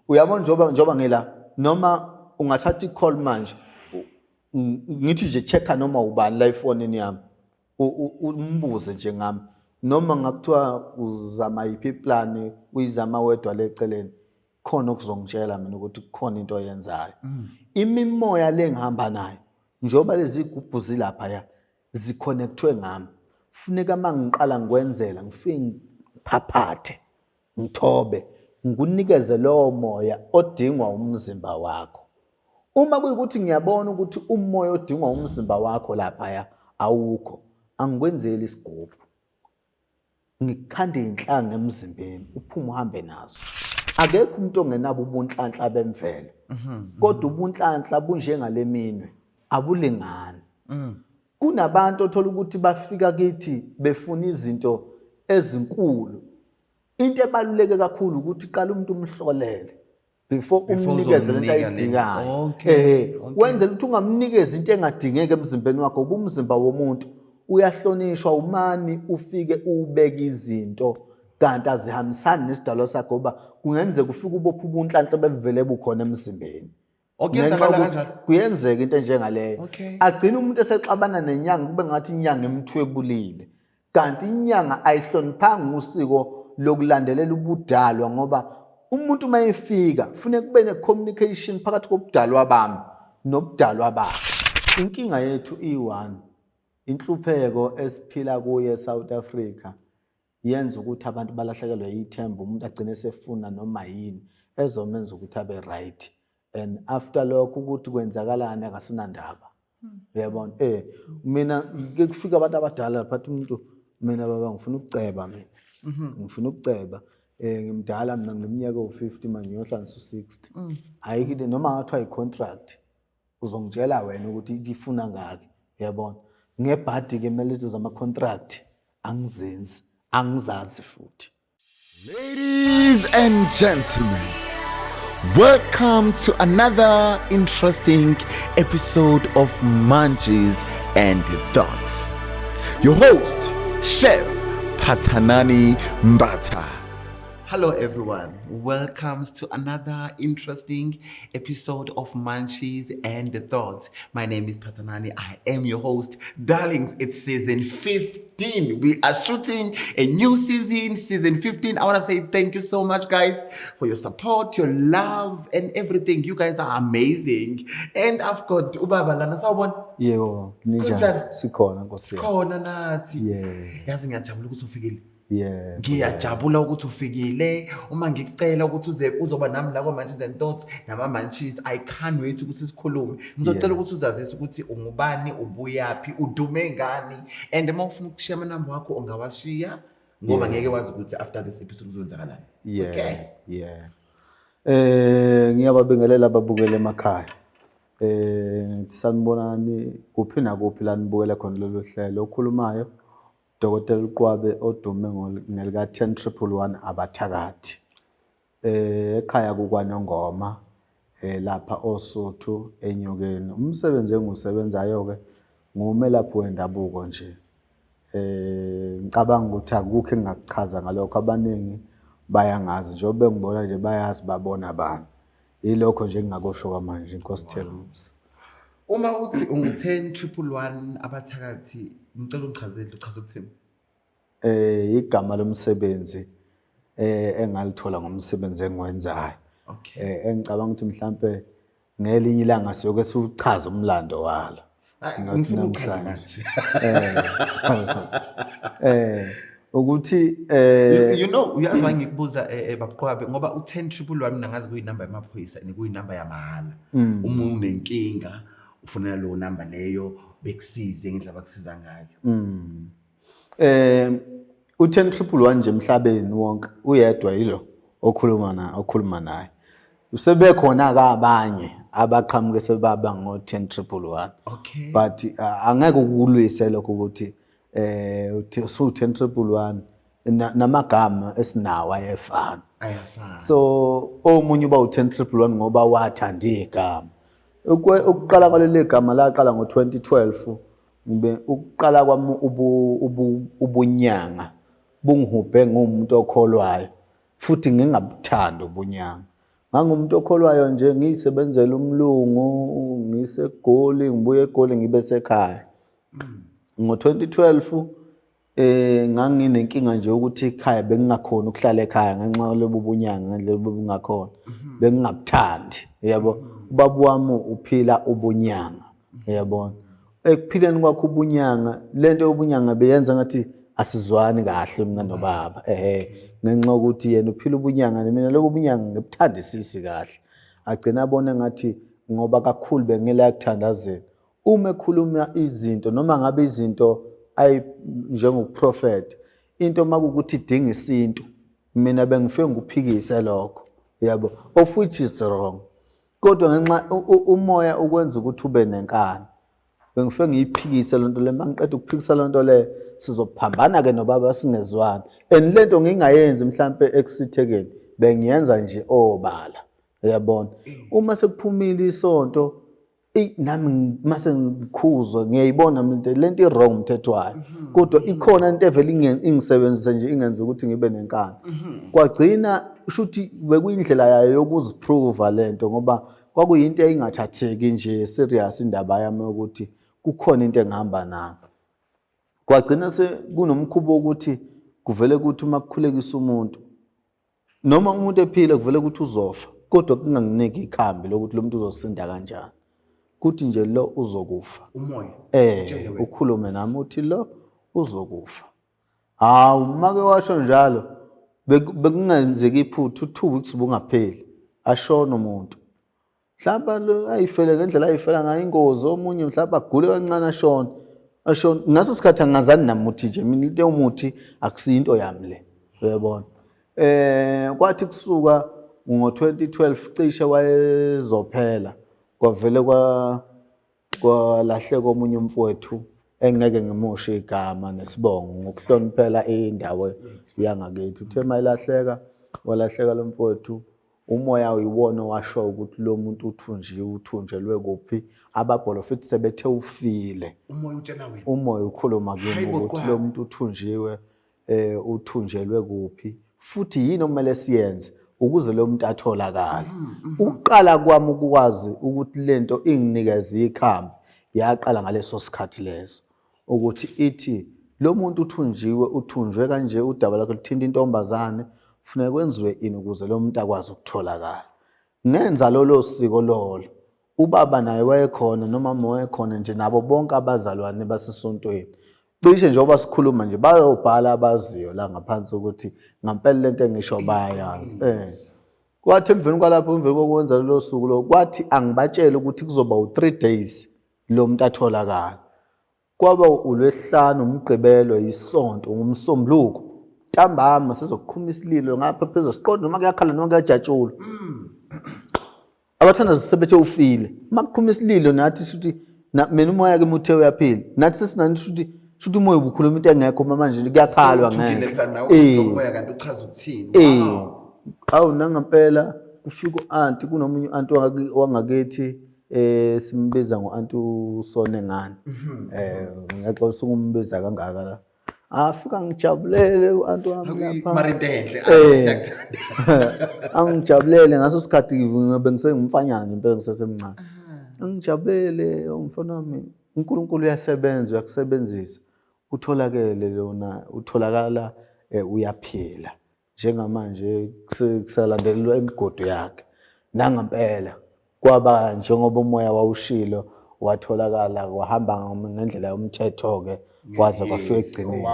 uyabona njoba ngila noma ungathatha i-call manje ngithi nje checka noma ubani la efonini yami umbuze nje ngami noma ngakuthiwa uzama yiphi plan uyizama wedwa leceleni khona okuzongitshela mina ukuthi kukhona into oyenzayo imimoya lengihamba nayo njoba lezi igubhu zilapha ya ziconnectwe ngami funeka mangiqala ngikwenzela ngifike ngiphaphathe ngithobe ngikunikeze lowo moya odingwa umzimba wakho. Uma kuyikuthi ngiyabona ukuthi umoya odingwa umzimba wakho lapha ya awukho angikwenzeli isigubhu ngikhande inhlanga emzimbeni uphume uhambe nazo. Akekho umuntu ongenabo ubunhlanhla bemvelo kodwa ubunhlanhla bunjengale minwe abulingani. Kunabantu othola ukuthi bafika kithi befuna izinto ezinkulu. Into ebaluleke kakhulu ukuthi qala umuntu umhlolele before umnikeze lento ayidingayo. Wenzela ukuthi ungamnikeza into engadingeki emzimbeni wakho ngoba umzimba womuntu uyahlonishwa umani ufike ubeka izinto kanti azihambisani nesidalo sakho ngoba kungenzeka ufike ubopha ubunhlanhla bevele bukhona emzimbeni. Kuyenzeka into enjengaleyo. Agcina umuntu esexabana nenyanga kube ngathi inyanga emthwebulile kanti inyanga ayihloniphanga usiko lokulandelela ubudalwa ngoba umuntu mayefika kufanele kube ne-communication phakathi kobudalwa bami nobudalwa bakhe. Inkinga yethu i1 inhlupheko esiphila kuye eSouth Africa yenza ukuthi abantu balahlekelwe ithemba umuntu agcine sefuna noma yini ezomenza ukuthi abe right and after lokho ukuthi kwenzakalani akasinandaba. Uyabona mina kufika abantu abadala phathi umuntu mina baba ngifuna ukuceba mina ngifuna ukuceba ngimdala mina ngineminyaka u50 manje ngiyohlanisa u60 ayikho noma ngathiwa i-contract uzongitshela wena ukuthi ifuna ngaki. Uyabona ngebhadi ke mele izo zama contract angizenzi angizazi futhi. Ladies and gentlemen, welcome to another interesting episode of Munchies and Thoughts. Your host, Chef Phatanani Mbatha. Hello everyone, welcome to another interesting episode of Munchies and Thoughts. My name is Phatanani, I am your host. Darlings, it's season 15. We are shooting a new season 15. I want to say thank you so much guys for your support, your love and everything. You guys are amazing. And I've got Ubaba Lana Sawbon. Yebo, ninjani sikhona Nkosi. Sikhona nathi. Yeah. Yazi ngiyajabula ukuthi ufikile. Yeah. Ngiyajabula ukuthi ufikile uma ngicela ukuthi uzoba nami la kwa-Munchies and Thoughts nama Munchies. I can't wait ukuthi sikhulume. Ngizocela ukuthi uzazise ukuthi ungubani, ubuyaphi, udume ngani and uma ufuna ukushiya amanamba wakho ungawashiya ngoba ngeke wazi ukuthi after this episode kuzokwenzakalani. Okay? Yeah. Ngiyababingelela ababukele emakhaya. Sanibonani kuphi nakuphi la nibukele khona lolu hlelo okhulumayo. Dr. Luqwabe odume ngelika 10111 abathakathi. Ekhaya kukwaNongoma lapha oSuthu eNyokeni. Umsebenzi engisebenzayo ke ngumelaphi wendabuko nje. Ngicabanga ukuthi akukho engakuchaza ngalokho abaningi bayangazi njengoba ngibona nje bayazi babona abantu. Yilokho nje engingakusho kwamanje Nkosi Thelmusi. Uma uthi ungu-10111 abathakathi ngicela ungichazele uchaza ukuthini? Igama lomsebenzi engalithola ngomsebenzi engiwenzayo. Okay. Engicabanga ukuthi mhlambe ngelinye ilanga siyoke siuchaza umlando walo. Ngifuna ukuchaza manje. Ukuthi you know uyazi ngikubuza babuqwabe ngoba u10111 mina ngazi kuyinamba yamaphoyisa nekuyinamba yamahala. Uma unenkinga ufunela lo number leyo bekusize ngendlela bakusiza ngayo. U10111 nje emhlabeni wonke uyedwa yilo okhuluma naye. Usebekhona ke abanye abaqhamuke sebaba ngo10111. Okay. But angeke ukulwise lokho ukuthi u10111 namagama esinawo ayefana. So omunye uba u10111 ngoba wathanda igama. Ukuqala kwaleli gama laqala ngo2012 ngibe ukuqala kwami ubunyanga bungihubhe ngumuntu okholwayo futhi ngingabuthanda ubunyanga Ngangumuntu okholwayo nje ngiyisebenzela umlungu, ngiseGoli, ngibuye eGoli ngibe sekhaya. Ngo-2012 nganginenkinga nje ukuthi ekhaya bengingakhona ukuhlala ekhaya ngenxa yalobu bunyanga ngendlela bobungakhona. Bengingabuthandi, yabo. Ubaba wami uphila ubunyanga, uyabona. Ekuphileni kwakho ubunyanga, lento yobunyanga beyenza ngathi asizwani kahle mina nobaba. Ngenxa ukuthi yena uphila ubunyanga mina lobu bunyanga ngibuthandisisi kahle. Agcina abone ngathi ngoba kakhulu bengela ekuthandazeni. Uma ekhuluma izinto noma ngabe izinto njengoprofeti, into makukuthi idinga isintu, mina bengifike nguphikise lokho, yabo, of which is wrong. Kodwa ngenxa umoya ukwenza ukuthi ube nenkani. Bengifike ngiyiphikise lonto le, mangiqeda ukuphikisa lonto le sizophambana ke nobaba singezwani. And lento ngingayenzi mhlambe ekusithekeni, bengiyenza nje obala, uyabona. Uma sekuphumile isonto nami mase ngikhuzwa ngiyayibona lento i-wrong umthetho wayo. Kodwa ikhona into evele ingisebenzise nje ingenza ukuthi ngibe nenkani. Kwagcina shuthi bekuyindlela yayo yokuziprova lento ngoba kwakuyinto eyingathatheki nje serious indaba yami ukuthi kukhona into engihamba nayo. Kwagcina kunomkhubo ukuthi kuvele ukuthi uma kukhulekisa umuntu noma umuntu ephila kuvele ukuthi uzofa, kodwa kunganginiki ikhambi lokuthi lo muntu uzosinda kanjani. Kuthi nje lo uzokufa. Umoya. Ukhulume nami uthi lo uzokufa. Hawu make washo njalo bekungenzeki iphutha 2 weeks bungapheli ashona umuntu. Mhlawumbe lo ayifele ngendlela ayifela ngayo ingozi, omunye mhlawumbe agule kancane ashona. Ngaso sikhathi angazani namuthi nje mina into yomuthi akusinto yami le, uyabona. Kwathi kusuka ngo-2012 cishe wayezophela. Kwavele kwalahleka omunye umfowethu engeke ngimushe igama nesibongo ngokuhloniphela indawo yangakithi. Uthe mayilahleka walahleka lo mfowethu, umoya uyiwona washo ukuthi lo muntu uthunjelwe kuphi. Ababholofithi sebethe ufile. Umoya utshena wena. Umoya ukhuluma kimi ukuthi lo muntu uthunjelwe kuphi. Futhi yini okumele siyenze ukuze lo muntu atholakala. Uqala kwami ukwazi ukuthi lento inginikeza ikhambi yaqala ngaleso sikhathi leso ukuthi ithi lo muntu uthunjwe kanje, udaba lakhe lithinta intombazane, kufanele kwenziwe ini ukuze lo muntu akwazi ukutholakala. Ngenza lolo siko lolo. Ubaba naye wayekhona noma mama wayekhona nje nabo bonke abazalwane basesontweni. Cishe njengoba sikhuluma nje bayobhala abaziyo la ngaphansi ukuthi ngempela lento engisho bayayazi. Kwathi emveni kwalapho emveni kokwenza lelo suku lo kwathi angibatshele ukuthi kuzoba u3 days lo muntu atholakala. Kwaba uLwesihlanu, uMgqibelo, isonto, ngomsombuluko. Ntambama sizoqhuma isililo ngapha phezulu siqonde noma kuyakhala noma kuyajatshula. Abathandazi sebethe ufile. Makuqhuma isililo nathi sithi mina umoya ke muthe uyaphila. Nathi sesinani sithi umoya ubukhuluma into engekho manje kuyakhalwa ngeke. Umoya kanti uchaza ukuthini? Awu nangempela kufika u-anti kunomunye u-anti wangakithi simbiza ngo-anti uSone ngani. Ngiyaxolisa ukumbiza kangaka la. Afika ngijabulele u-anti wami lapha. Marintenhle siyakuthanda. Angijabulele ngaso sikhathi bengisengumfanyana nje impela ngisesemncane. Angijabulele umfana wami. uNkulunkulu uyasebenza, uyakusebenzisa. Utholakala uyaphila. Njengamanje kusalandelelwa imigodo yakhe. Nangempela kwaba njengoba umoya wawushilo watholakala wahamba ngendlela yomthetho ke kwaze kwafika egcineni.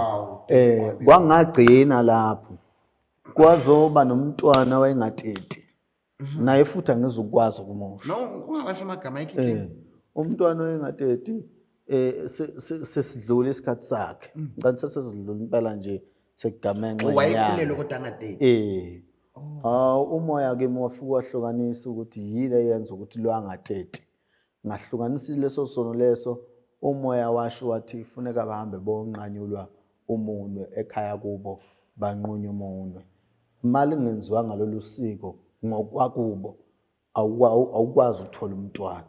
Kwangagcina lapho. Kwazoba nomntwana wayengateti. Naye futhi angizukwazi ukumusha. No, ungawasho amagama ekhithini. Umntwana wayengateti sesidlula isikhathi sakhe. Ngicela sesidlula impela nje sekugamenxa inyanga. Wayekhulelwe kodwa angateti. Umoya ke wafika wahlukanisa ukuthi yini eyenza ukuthi lo angateti. Ngahlukanisile leso sono leso, umoya washo wathi kufuneka bahambe bonqanyulwa umunwe ekhaya kubo banqunywe umunwe. Mali ngenziwanga lolu siko ngokwakubo awukwazi ukuthola umntwana,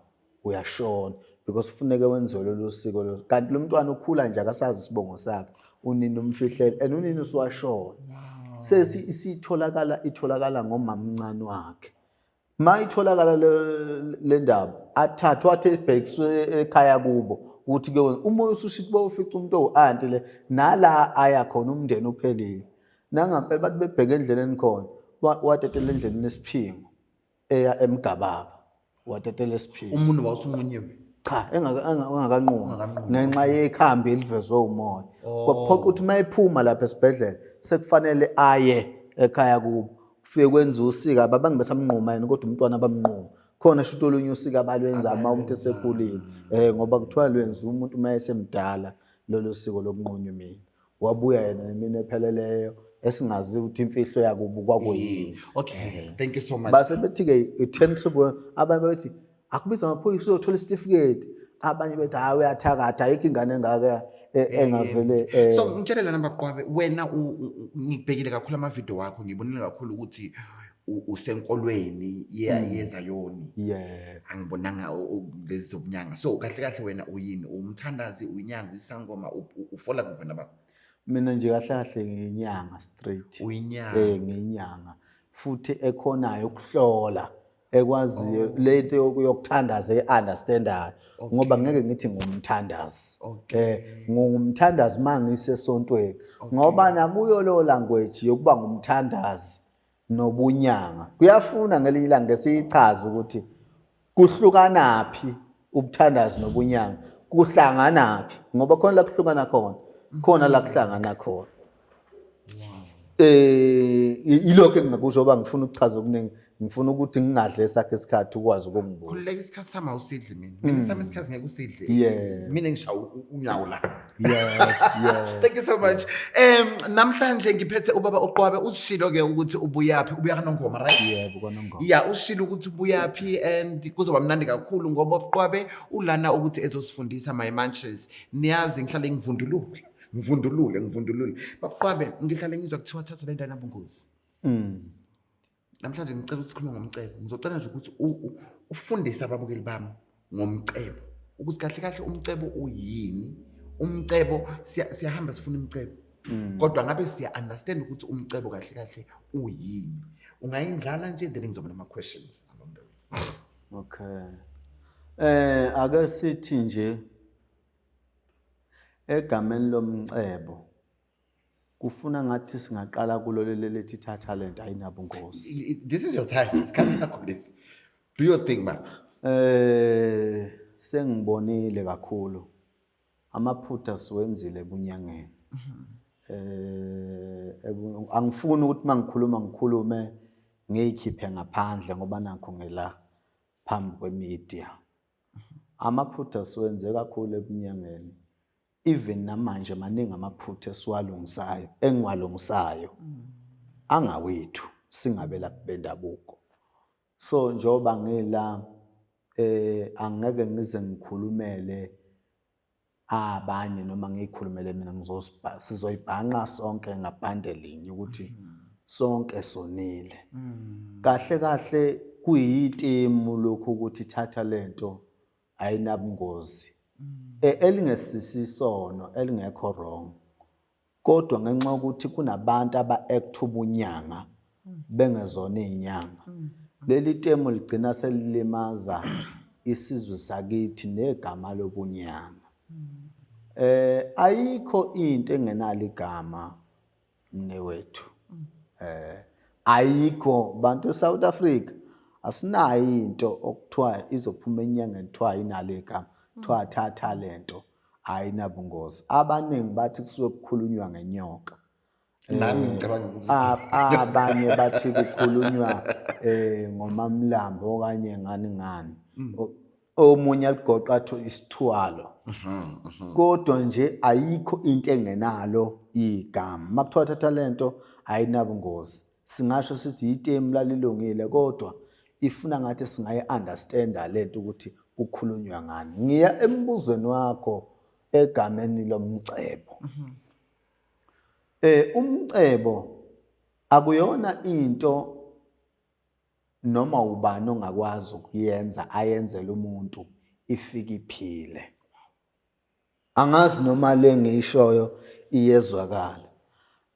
uyashona because kufuneka wenziwe lolu siko lo. Kanti lo mntwana ukhula nje akasazi isibongo sakhe, unini umfihlele and unini usuwashona. Itholakala ngomama omncane wakhe. mayitholakala le ndaba athathwa athi ebhekiswe ekhaya kubo ukuthi ke uma usushithi bawufica umuntu owu-anti le nala aya khona umndeni uphelile nangampela bathi bebheke endleleni khona watetela endleleni esiphingo eya emgababa watetela esiphingo umuntu wawusunqunyiwe cha engakanqumi ngenxa yekhambi elivezwe umoya kwaphoqa ukuthi mayiphuma lapha esibhedlela sekufanele aye ekhaya kubo kufike kwenza usika ababangi besamnquma yena kodwa umntwana bamnquma khona shuthi olunye usika abalwenza uma umuntu esekhulile ngoba kuthiwa lwenziwa umuntu uma esemdala lolo siko lokunqunywa imini wabuya yena nemini epheleleyo esingazi ukuthi imfihlo yakubo kwakuyini. Okay, thank you so much. Base bethi-ke i-10 triple abanye bethi akubiza amaphoyisa uyothola isitifiketi abanye bethi hayi uyathakatha ayikho ingane engaka engavele so ngitshelela namba Qwabe wena ngibhekile kakhulu ama-video wakho ngibonile kakhulu ukuthi usenkolweni yezayoni angibonanga lezi zobunyanga so kahle kahle wena uyini umthandazi uyinyanga uyisangoma ufola kuphi naba mina nje kahle kahle ngiyinyanga straight uyinyanga ngiyinyanga futhi ekhonayo ukuhlola ekwaziyo lento yokuthandaza e-understandayo ngoba ngeke ngithi ngumthandazi ngumthandazi mangisesontweni ngoba nakuyo lo language yokuba ngumthandazi nobunyanga kuyafuna ngelinye ilanga ngesichaza ukuthi kuhlukanaphi ubuthandazi nobunyanga kuhlanganaphi ngoba khona la kuhlukana khona la kuhlangana khona ilokho engingakusho ngoba ngifuna ukuchaza okuningi ngifuna ukuthi ngingadle esakhe isikhathi ukwazi ukungibuza khululeka isikhathi sama usidle mina sami isikhathi ngeke usidle mina ngishawa unyawo la thank you so much namhlanje ngiphethe ubaba uQwabe usishilo ke ukuthi ubuyapi ubuya kaNongoma right yebo kaNongoma usishilo ukuthi ubuyapi and kuzoba mnandi kakhulu ngoba uQwabe ulana ukuthi ezosifundisa my munches niyazi ngihlale ngivundulule baQwabe ngihlale ngizwa kuthiwa thatha le ndana nabungozi namhlanje ngicela ukusikhuluma ngomcebo ngizocela nje ukuthi ufundise ababukeli bami ngomcebo ukuthi kahle kahle umcebo uyini umcebo siyahamba sifuna umcebo kodwa ngabe siya understand ukuthi umcebo kahle kahle uyini ungayindlala nje then ngizoba nama questions along the way. Okay ake sithi nje egameni lomcebo kufuna ngathi singaqala kulo lelethi thatha talent ayinabungozi. This is your time. Isikhathi sakho lesi. Do your thing baba. Sengibonile kakhulu amaphutha siwenzile ebunyangeni. Angifuni ukuthi mangikhulume ngiyikhiphe ngaphandle ngoba nakho ngela phambi kwemedia. Amaphutha siwenze kakhulu ebunyangeni. Even namanje maningi amaphutha esiwalungisayo engiwalungisayo angawethu singabela bendabuko so njoba ngila angeke ngize ngikhulumele abanye noma ngikhulumele mina sizoyibhanqa sonke ngabhande linye ukuthi sonke sonile kahle kahle kuyitemu lokho ukuthi thatha lento ayinabungozi elingesisisono elingekho wrong kodwa ngenxa ukuthi kunabantu aba-act ubunyanga bengezona izinyanga leli temu ligcina selilimaza isizwe sakithi negama lobunyanga ayikho into engenalo igama mnewethu ayikho bantu eSouth Africa asinayo into okuthiwa izophuma enyangeni kuthiwa inalo igama kuthiwa thatha lento ayinabungozi abaningi bathi kusuke kukhulunywa ngenyoka nami ngicabanga ukuthi abanye bathi kukhulunywa ngomamlambo okanye ngani omunye aligoqa athi isithwalo kodwa nje ayikho into engenalo igama makuthiwa thatha lento ayinabungozi singasho sithi itemu lalilungile kodwa ifuna ngathi singayi understanda lento ukuthi kukhulunywa ngani ngiya embuzweni wakho egameni lomcebo umcebo akuyona into noma ubani ongakwazi ukuyenza ayenzele umuntu ifike iphile angazi noma le ngishoyo iyezwakala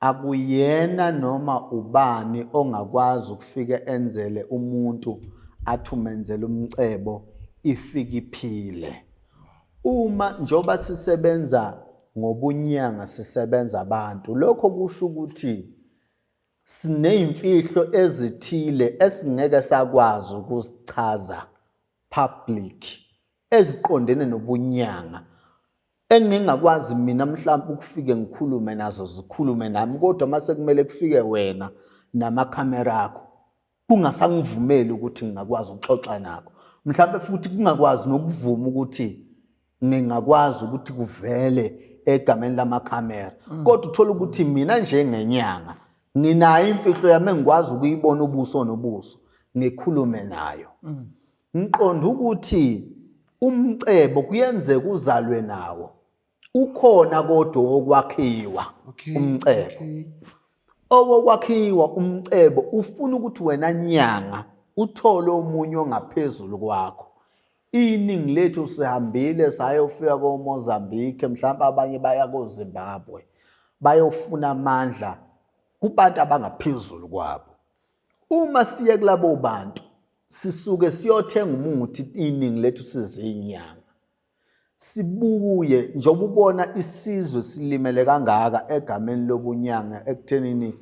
akuyena noma ubani ongakwazi ukufika enzele umuntu athi umenzela umcebo ifike iphile. Uma njoba sisebenza ngobunyanga sisebenza abantu, lokho kusho ukuthi sineyimfihlo ezithile esingeke sakwazi ukuzichaza public eziqondene nobunyanga engingakwazi mina mhlawumbe ukufike ngikhulume nazo zikhulume nami, kodwa mase kumele kufike wena namakhamera akho kungasangivumeli ukuthi ngingakwazi ukuxoxa nakho, mhlawumbe futhi kungakwazi nokuvuma ukuthi ngingakwazi ukuthi kuvele egameni lamakhamera. Kodwa uthola ukuthi mina njengenyanga nginayo imfihlo yami engikwazi ukuyibona ubuso nobuso ngikhulume nayo. Ngiqonda ukuthi umcebo kuyenzeka uzalwe nawo, ukhona kodwa okwakhiwa umcebo. Owokwakhiwa umcebo ufuna ukuthi wena nyanga uthole omunye ongaphezulu kwakho. Iningi lethu sihambile sayofika koMozambique, mhlawumbe abanye baya koZimbabwe bayofuna amandla kubantu abangaphezulu kwabo. Uma siye kulabo bantu sisuke siyothenga umuthi, iningi lethu sizinyanga, sibuye njengoba ubona isizwe silimele kangaka egameni lobunyanga ekuthenini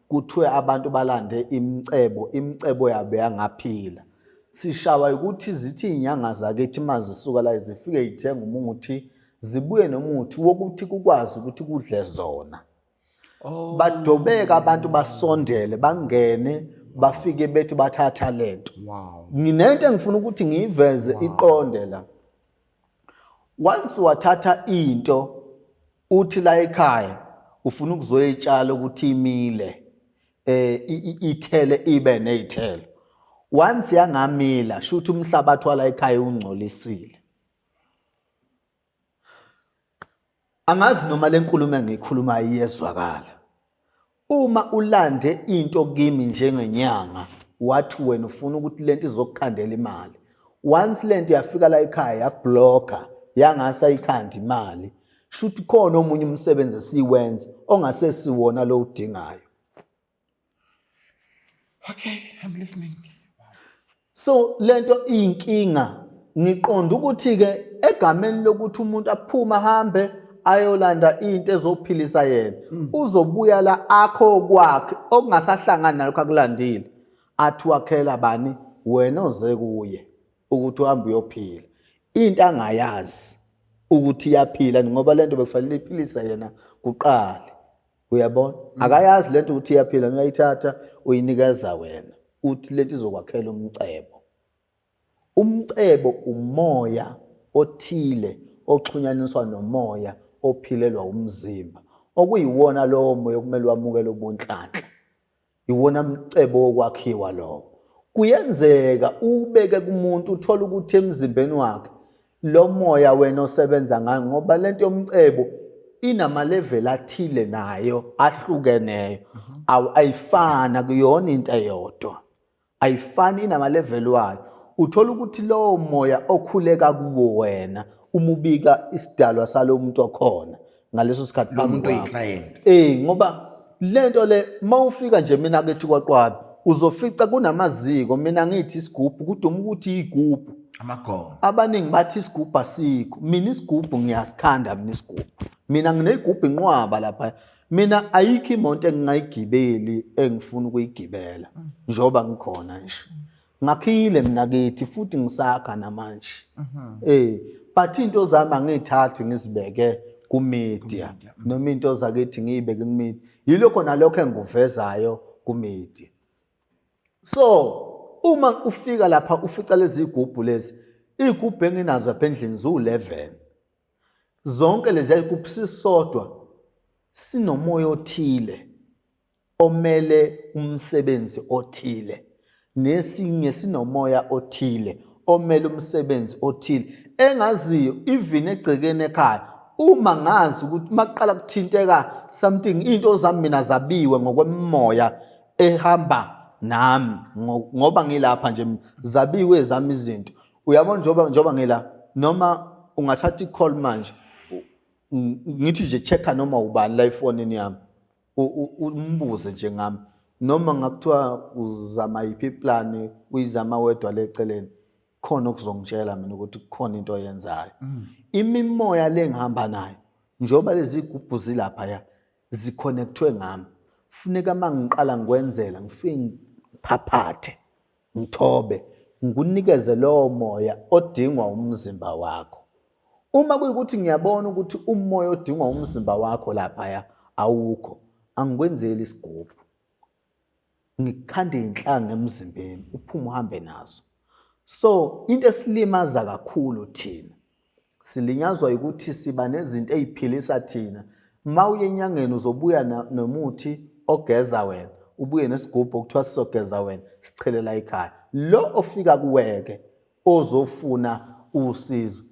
kuthiwe abantu balande imicebo yabo yangaphila. Sishawa ukuthi zithi inyanga zakithi mazisuka la zifike yithenga umuthi, zibuye nomuthi wokuthi kukwazi ukuthi kudle zona. Badobeka abantu basondele bangene bafike bethi bathatha lento. Nginento engifuna ukuthi ngiyiveze iqonde la. Once wathatha into uthi la ekhaya ufuna ukuzoyitshala ukuthi imile ithele ibe nezithelo. Once yangamila shuthi umhlabathi wala ekhaya ungcolisile. Angazi noma lenkulumo engiyikhuluma iyezwakala. Uma ulande into kimi njengenyanga wathi wena ufuna ukuthi lento izokukhandela imali, once lento yafika la ekhaya yablocka yangasa ikhanda imali, shuthi khona omunye umsebenzi esiwenza ongasesiwona lo udingayo. Okay, I'm listening. So lento inkinga ngiqonda ukuthi ke egameni lokuthi umuntu aphuma ahambe ayolanda into ezophilisa yena, uzobuya la akho kwakhe okungasahlangana nalokho akulandile, athi wakhela bani wena oze kuye ukuthi uhambe uyophila into angayazi ukuthi iyaphila, ngoba lento bekufanele iphilise yena kuqala. Uyabona, akayazi lento ukuthi iyaphila, uyayithatha uyinikeza wena uthi lento izokwakhela umcebo. Umcebo umoya othile oxhunyaniswa nomoya ophilelwa umzimba, okuyiwona lowo moya okumele wamukele ubunhlanhla. Iwona umcebo wokwakhiwa lowo. Kuyenzeka ubeke kumuntu uthola ukuthi emzimbeni wakhe lo moya wena osebenza ngayo, ngoba lento yomcebo inama level athile nayo ahlukeneyo, ayifana kuyona into eyodwa, ayifani inama level wayo. Uthola ukuthi lowo moya okhuleka kuwo wena umubika isidalwa salo muntu okhona ngaleso sikhathi lo muntu oyiclient. Ngoba lento le mawufika nje mina kethi kwaQwabi uzofica kunamaziko, mina ngithi isigubhu kuduma ukuthi igubhu Amagono. abaningi bathi isigubhu asikho. Mina isigubhu ngiyasikhanda, mina isigubhu, mina ngineyigubhu inqwaba lapha. Mina ayikho imonto engingayigibeli engifuna ukuyigibela njoba ngikhona nje. Ngakhile mina kithi futhi ngisakha namanje. But into zami angithathi ngizibeke kumedia noma into zakithi ngiyibeke kumedia, yilokho nalokho engikuvezayo kumedia. So uma ufika lapha ufica lezi igubhu lezi, igubhu enginazo apha endlini zu11, zonke lezi igubhu sisodwa sinomoya othile omele umsebenzi othile, nesinye sinomoya othile omele umsebenzi othile engaziyo even egcekeni ekhaya. Uma ngazi ukuthi maqala kuthinteka something, into zami mina zabiwe ngokwemoya ehamba nami ngoba ngilapha nje zabiwe ezami izinto. Uyabona njoba ngila, noma ungathatha icall manje ngithi nje checka noma ubani la efonini yami umbuze nje ngami noma ngakuthiwa uzama yiphi plan uyizama wedwa leceleni khona okuzongitshela mina ukuthi kukhona into oyenzayo. Imimoya lengihamba nayo njoba lezi igubhu zilapha ya ziconnectwe ngami. Funeka mangiqala ngikwenzela ngifike ngiphaphathe ngithobe ngikunikeze lowo moya odingwa umzimba wakho. Uma kuyikuthi ngiyabona ukuthi umoya odingwa umzimba wakho lapha ya awukho, angikwenzeli isigubhu. Ngikukhande inhlanga emzimbeni uphume uhambe nazo. So into esilimaza kakhulu thina silinyazwa ukuthi siba nezinto eziphilisa thina. Mawuye enyangeni uzobuya nomuthi ogeza wena, ubuye nesigubhu okuthiwa sizogeza wena, sichelela ekhaya. Lo ofika kuweke ozofuna usizo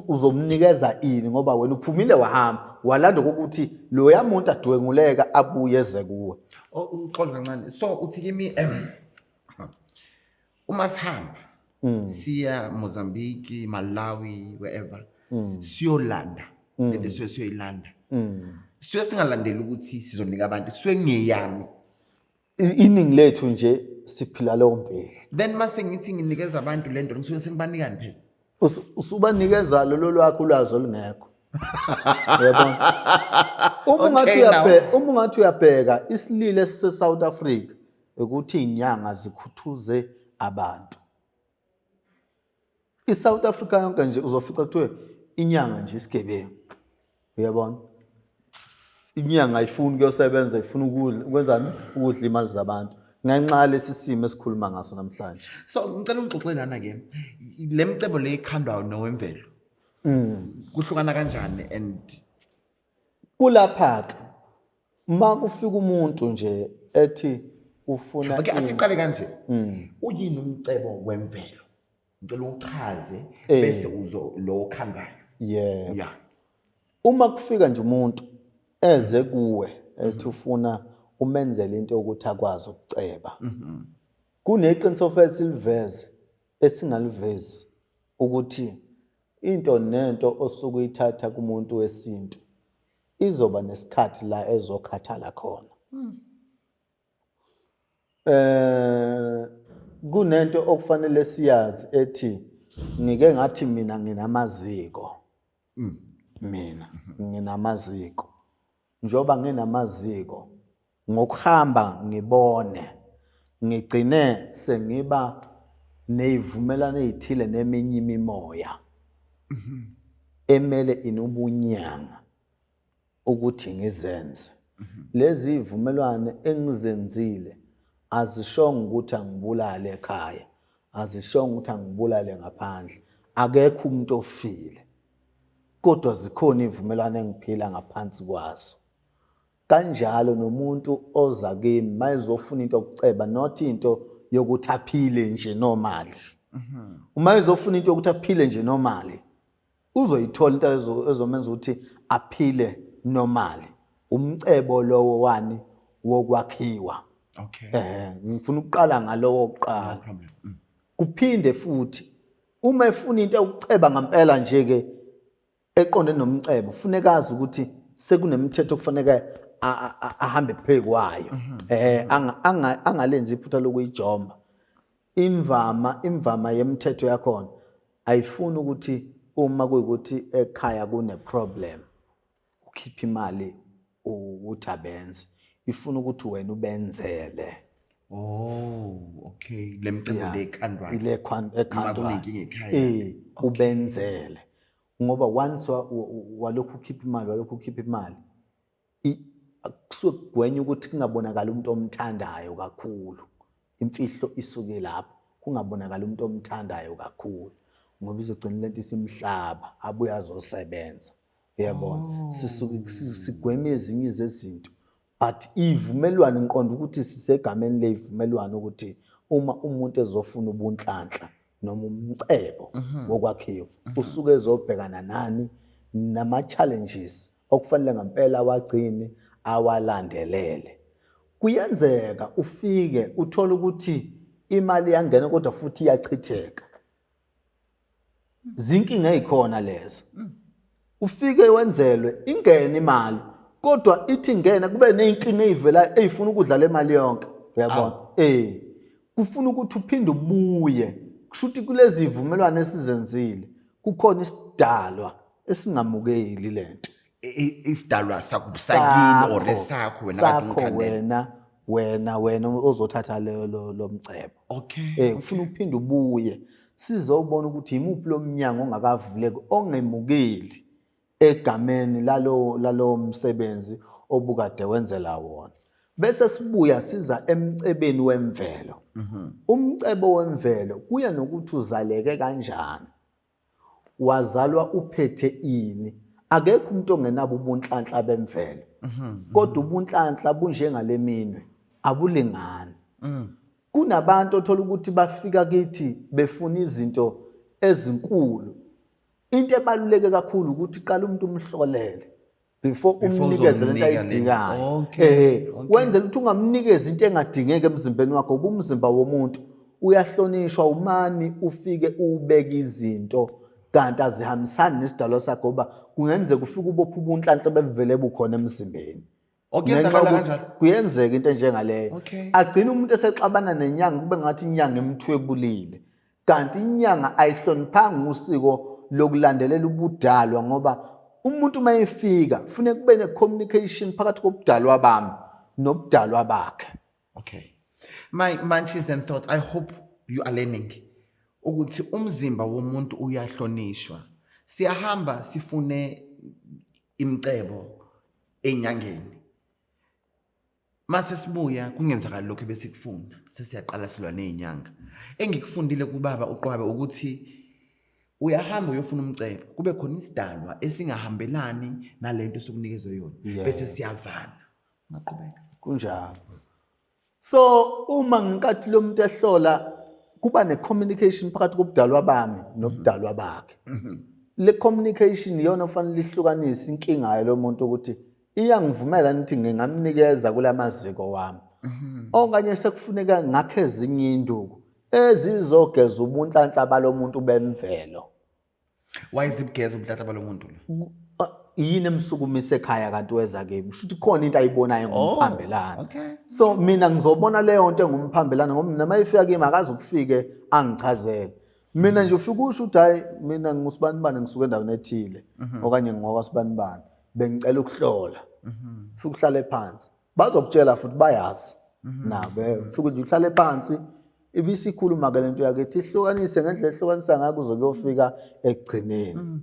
uzomnikeza ini ngoba wena uphumile wahamba walanda ukuthi lo yamuntu adwenguleka abuye eze kuwe. Uxolo kancane. So uthi kimi uma sihamba siya Mozambique, Malawi, wherever siyolanda lento siyoyilanda. Siyo singalandeli ukuthi sizonika abantu siwe ngiyami. Iningi lethu nje siphila leyo mpilo. Then mase ngithi nginikeza abantu lento ngisuke sengibanikani phela? Usubanikeza lo lwakho ulwazi olungekho. Uyabona? Uma ungathi uyabheka isilile sise South Africa ukuthi inyanga zikhuthuze abantu. ISouth Africa yonke nje uzofica kuthiwe inyanga nje isigebengu. Uyabona? Inyanga ayifuni kuyosebenza, ifuna ukwenzani ukudla imali zabantu. Ngenxa lesi simo esikhuluma ngaso namhlanje. So ngicela ungixoxele lana ke lemcebo le ikhandwa nowemvelo. Kuhlukana kanjani and kulapha ke uma kufika umuntu nje ethi ufuna okay asiqale kanje. Uyini umcebo wemvelo? Ngicela uchaze bese uzo lo khandwayo. Yeah. Uma kufika nje umuntu eze kuwe ethi ufuna umenzele into ukuthi akwazi ukuceba. Kuneqiniso futhi siliveze esingalivezi ukuthi into nento osuke uyithatha kumuntu wesintu izoba nesikhathi la ezokhathala khona. Kunento okufanele siyazi ethi ngike ngathi mina nginamaziko. Mina nginamaziko. Njoba nginamaziko ngokuhamba ngibone ngigcine sengiba nezivumelano ezithile neminye imimoya emele inobunyanga ukuthi ngizenze. Lezi zivumelwano engizenzile azishongo ukuthi angibulale ekhaya, azishongo ukuthi angibulale ngaphandle. Akekho umuntu ofile. Kodwa zikhona izivumelwano engiphila ngaphansi kwazo. Kanjalo nomuntu oza kimi mayizofuna into yokuceba not into yokuthi aphile nje normally. Uma izofuna into yokuthi aphile nje normally uzoyithola into ezomenza ukuthi aphile normally. Umcebo lowo wani wokwakhiwa. Okay. Ngifuna ukuqala ngalowo oqala. No problem. Kuphinde futhi uma efuna into yokuceba ngempela nje ke eqonde nomcebo kufuneka azi ukuthi sekunemithetho kufanele ahambe phezu kwayo. Angalenzi iphutha lokuyijomba. Imvama yemithetho yakhona ayifuni ukuthi uma kuyikuthi ekhaya kune problem ukhipha imali uthabenze. Ifuna ukuthi wena ubenzele. Oh, okay. Lemcebo le ikhandwayo. Ile ekhandwayo. Kunenkinga ekhaya. Ubenzele. Ngoba once walokhu ukhipha imali kusuke kugwenya ukuthi kungabonakala umuntu omthandayo kakhulu. Imfihlo isuke lapho kungabonakala umuntu omthandayo kakhulu ngoba izogcina lento isimhlaba abuye azosebenza. Uyabona? Sisuke sigweme ezinye izinto. But ivumelwano ngiqonda ukuthi sisegameni lezivumelwano ukuthi uma umuntu ezofuna ubunhlanhla noma umcebo wokwakhiwa usuke ezobhekana nani nama challenges okufanele ngempela wagcine awalandelele. Kuyenzeka ufike uthola ukuthi imali yangena kodwa futhi iyachitheka. Zinkinga ezikhona lezo. Ufike wenzelwe ingene imali kodwa ithi ngena kube neyinkinga ezivela ezifuna ukudlala imali yonke uyabona kufuna ukuthi uphinde ubuye kushuthi kulezi ivumelwano esizenzile kukhona isidalwa esingamukeli lento isidalwa sakubusakini or esakho wena ozothatha lo mcebo. Okay. Ufuna uphinde ubuye sizobona ukuthi imuphi lo mnyango ongakavuleki ongemukeli egameni lalo msebenzi obukade wenzela wona. Bese sibuya siza emcebeni wemvelo. Umcebo wemvelo kuya nokuthi uzaleke kanjani. Wazalwa uphethe ini? Akekho umuntu ongenabo ubunhlanhla bemvelo. Kodwa ubunhlanhla bunjengale minwe abulingani. Kunabantu othola ukuthi bafika kithi befuna izinto ezinkulu. Into ebaluleke kakhulu ukuthi qala umuntu umhlolele before umnikeze lento ayidingayo. Wenzela ukuthi ungamnikeza into engadingeki emzimbeni wakho. Ubumzimba womuntu uyahlonishwa umani ufike ubeka izinto kanti azihambisani nesidalo sakho ngoba kungenzeka ufike ubopha ubunhlanhla bevele bukhona emzimbeni. Kuyenzeka into enjengaleyo. Agcina umuntu esexabana nenyanga kube ngathi inyanga emthwebulile kanti inyanga ayihloniphanga usiko lokulandelela ubudalwa ngoba umuntu mayefika kufanele kube ne-communication phakathi kobudalwa bami nobudalwa bakhe. Okay. My munchies and thoughts, I hope you are learning ukuthi umzimba womuntu uyahlonishwa. Siyahamba sifune imcebo enyangeni. Mase sibuya kungenzakala lokho besikufuna sesiyaqala silwa nezinyanga. Engikufundile kubaba uqwabe ukuthi uyahamba uyofuna umcebo kube khona isidalwa esingahambelani nalento sokunikezwe yona bese siyavala. Ngaqhubeka kunjalo. So uma ngikathi lo muntu ehlola kuba ne-communication phakathi kobudalwa bami nobudalwa bakhe. Le communication iyona ofanele ihlukanise inkinga yalo muntu ukuthi iyangivumela nithi ngingamnikeza kulamaziko wami. Okanye sekufuneka ngakhe ezinye induku ezizogeza ubunhlanhla balo muntu bemvelo. Why is it geza ubunhlanhla balo muntu lo? Yini emsukumise ekhaya kanti weza kimi futhi khona into ayibonayo ngomphambelana. So mina ngizobona leyo nto engumphambelana ngoba mina mayifika kimi akazi ukufike angichazele. Mina nje ufika usho ukuthi hayi mina ngusibani ngisuka endaweni ethile okanye ngowasibani bani bengicela ukuhlola. Ufika uhlale phansi bazokutshela futhi bayazi nabe ufika nje uhlale phansi ibisikhuluma ke lento yake ihlukanise ngendlela ehlukanisa ngako uzokuyofika ekugcineni.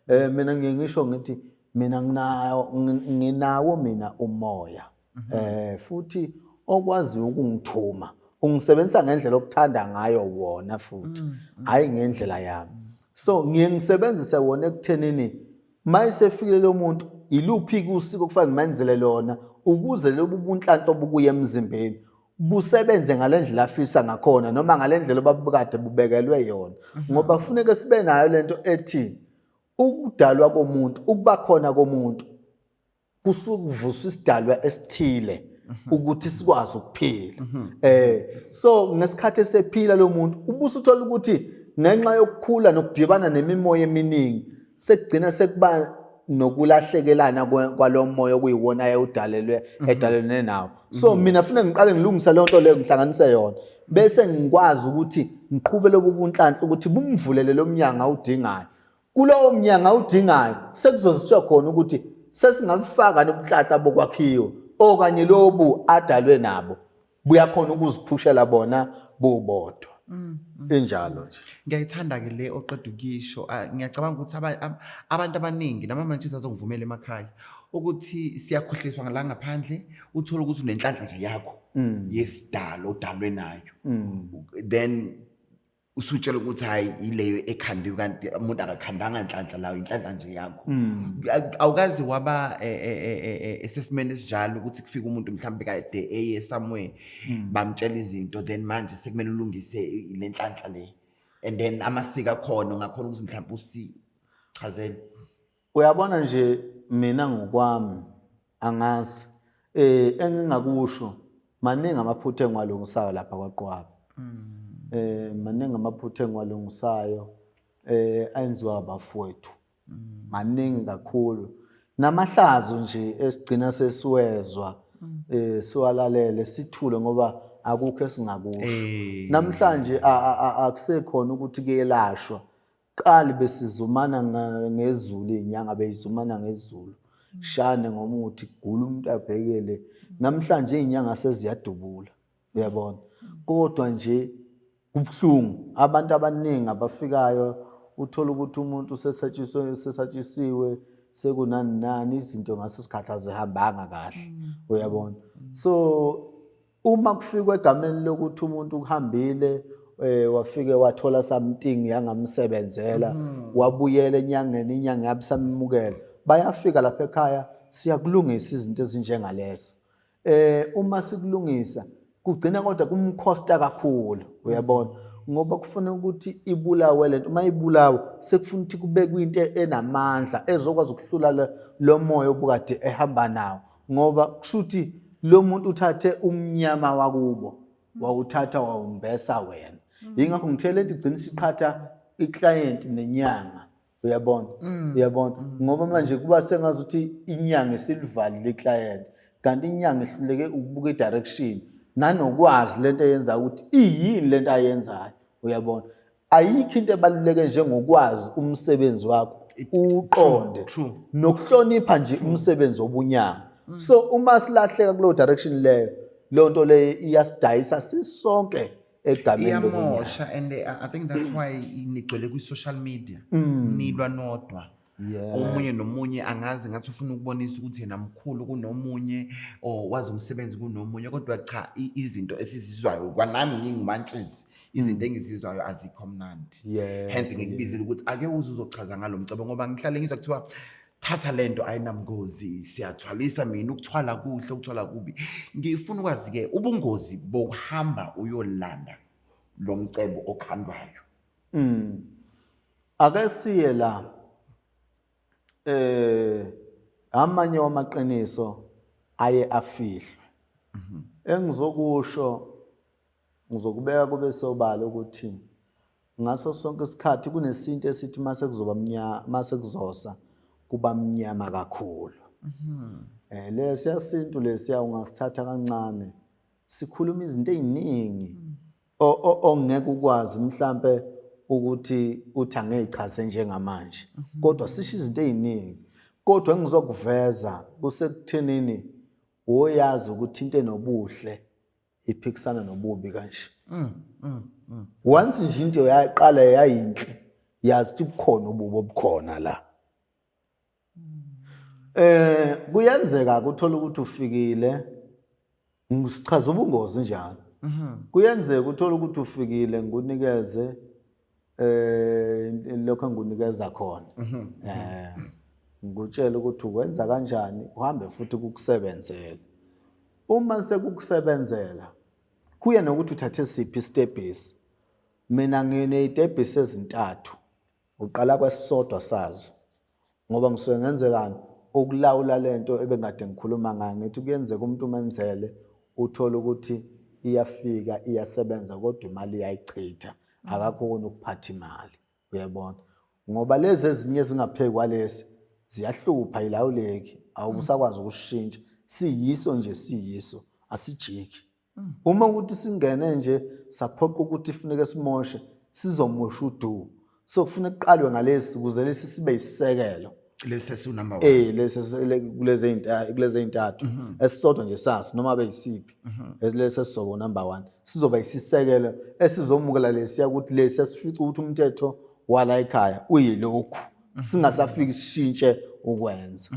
Mina ngisho ngithi mina nginawo mina umoya futhi okwazi ukungithuma ungisebenzisa ngendlela okuthanda ngayo wona futhi hayi ngendlela yami. So ngisebenzise wona ekuthenini mayisefikile lo muntu iluphi kusiko kufanele ngimenzele lona ukuze lobu bunhlanhla obukuye emzimbeni busebenze ngalendlela afisa ngakhona noma ngalendlela babukade bubekelwe yona ngoba kufuneka sibe nayo lento ethi ukudalwa komuntu ukuba khona komuntu kusukuvusa isidalwa esithile ukuthi sikwazi ukuphila. So ngesikhathi esephila lo muntu ubusuthola ukuthi ngenxa yokukhula nokudibana nemimoya eminingi sekugcina sekuba nokulahlekelana kwalo moya okuyiwona ayewudalelwe edalelene nawo. So mina kufanele ngiqale ngilungise le nto leyo ngihlanganise yona bese ngikwazi ukuthi ngiqhube lobu bunhlanhla ukuthi bumvulele lo mnyango awudingayo. Kulowo mnyango awudingayo sekuzoziswa khona ukuthi sesingafaka nobuhlahla bokwakhiwa okanye lobu adalwe nabo buyakhona ukuziphushela bona bobodwa. Enjalo nje. Ngiyayithanda ke le oqeda ukisho. Ngiyacabanga ukuthi abantu abaningi nama manje azongivumela emakhaya ukuthi siyakhohliswa ngala ngaphandle uthola ukuthi unenhlanhla nje yakho yesidalo odalwe nayo. Then usutshela ukuthi hayi ileyo ekhandiwe kanti umuntu akakhandanga inhlanhla lawo inhlanhla nje yakho. Awukazi waba assessment esijalo ukuthi kufika umuntu mhlambe kade eye somewhere bamtshela izinto then manje sekumele ulungise le nhlanhla le and then amasika khona ngakhona ukuthi mhlambe usichazele. Uyabona nje mina ngokwami angazi engingakusho maningi amaphutha engwalungisayo lapha kwaQwaba. Maningi amaphutha engwalungisayo ayenziwa abafowethu. Maningi kakhulu namahlazo nje esigcina sesiwezwa siwalalele sithule ngoba akukho esingakusho. Namhlanje akusekhona ukuthi kuyelashwa. Qali besizumana ngezulu, inyanga beyizumana ngezulu. Shane ngomuthi gula umuntu abhekele. Namhlanje inyanga seziyadubula. Uyabona? Kodwa nje kubhlungu abantu abaningi abafikayo uthola ukuthi umuntu sesatshisiwe sekunani nani izinto ngaso isikhathi azihambanga kahle. Uyabona? So uma kufikwa egameni lokuthi umuntu uhambile wafike wathola something yangamsebenzela wabuyela enyangeni inyanga yabisamukela bayafika lapha ekhaya siyakulungisa izinto ezinjengalezo. Uma sikulungisa kugcina kodwa kumkhosta kakhulu. Uyabona? Ngoba kufuna ukuthi ibulawe lento mayibulawe sekufuna ukuthi kubekwe into enamandla ezokwazi ukuhlula lo moya obukade ehamba nawo, ngoba kushuthi lo muntu uthathe umnyama wakubo wawuthatha wawumbesa wena. Yingakho ngithe lento igcina siqhatha iclient nenyanga. Uyabona? Uyabona? Ngoba manje kuba sengazi ukuthi inyanga isilivalile iclient kanti inyanga ihluleke ukubuka direction nanokwazi lento eyenza ukuthi iyini lento ayenzayo. Uyabona? Ayikho into ebaluleke njengokwazi umsebenzi wakho uqonde nokuhlonipha nje umsebenzi obunyanga. So uma silahleka kulo direction leyo lonto leyo iyasidayisa sisonke egameni lobunyanga. Iyamosha, and I think that's why nigcwele ku social media nilwa nodwa. Omunye nomunye angazi ngathi ufuna ukubonisa ukuthi yena mkhulu kunomunye wazi umsebenzi kunomunye, kodwa cha izinto esizizwayo kwanami ngingumantshisi izinto engizizwayo azikho mnandi. Hence ngikubizile ukuthi ake uzochaza ngalomcebo ngoba ngihlale ngizwa kuthiwa thatha lento ayinamgozi siyathwalisa mina ukuthwala kuhle ukuthwala kubi. Ngifuna ukwazi ke ubungozi bokuhamba uyolanda lo mcebo okhandwayo. Ake siye la amanye wamaqiniso aye afihlwe. Engizokusho ngizokubeka kube sobala ukuthi ngaso sonke isikhathi kunesinto esithi mase kuzoba mase kuzosa kuba mnyama kakhulu. Lesiyasintu lesiya ungasithatha kancane sikhuluma izinto eziningi ongeke ukwazi mhlambe ukuthi uthi angeyichaze njengamanje, kodwa sisho izinto eziningi. Kodwa engizokuveza kusekuthenini oyazi ukuthi into enobuhle iphikisana nobubi kanje. Once nje into yaqala yayinhle yazi ukuthi bukhona ububi obukhona la. Kuyenzeka ukuthola ukuthi ufikile ngisichaza ubungozi njalo. Kuyenzeka uthola ukuthi ufikile ngikunikeze lokho engikunikeza khona. Ngikutshela ukuthi ukwenza kanjani uhambe futhi kukusebenzela. Uma sekukusebenzela kuya nokuthi uthathe siphi stepesi. Mina ngine-stepesi ezintathu. Uqala kwesisodwa sazo. Ngoba ngisuke ngenzekani ukulawula lento ebengade ngikhuluma ngayo ngithi kuyenzeka umuntu umenzele uthola ukuthi iyafika iyasebenza kodwa imali iyayichitha akakhona ukuphatha imali. Uyabona? Ngoba lezi ezinye ezingapheki kwalesi ziyahlupha ilawuleki awusakwazi ukushintsha siyiso nje siyiso asijiki. Uma ukuthi singene nje saphoqa ukuthi ifuneke simoshe sizomosha udu. So kufanele kuqalwe ngalesi ukuze lesi sibe isisekelo. Lesi su number 1. Lesi kulezi intathu esisodwa nje sasi noma beyisiphi lesi sizoba number 1 sizoba isisekelo esizomukela lesi ukuthi lesi asifica ukuthi umthetho wala ekhaya uyilokhu singasafiki sishintshe ukwenza.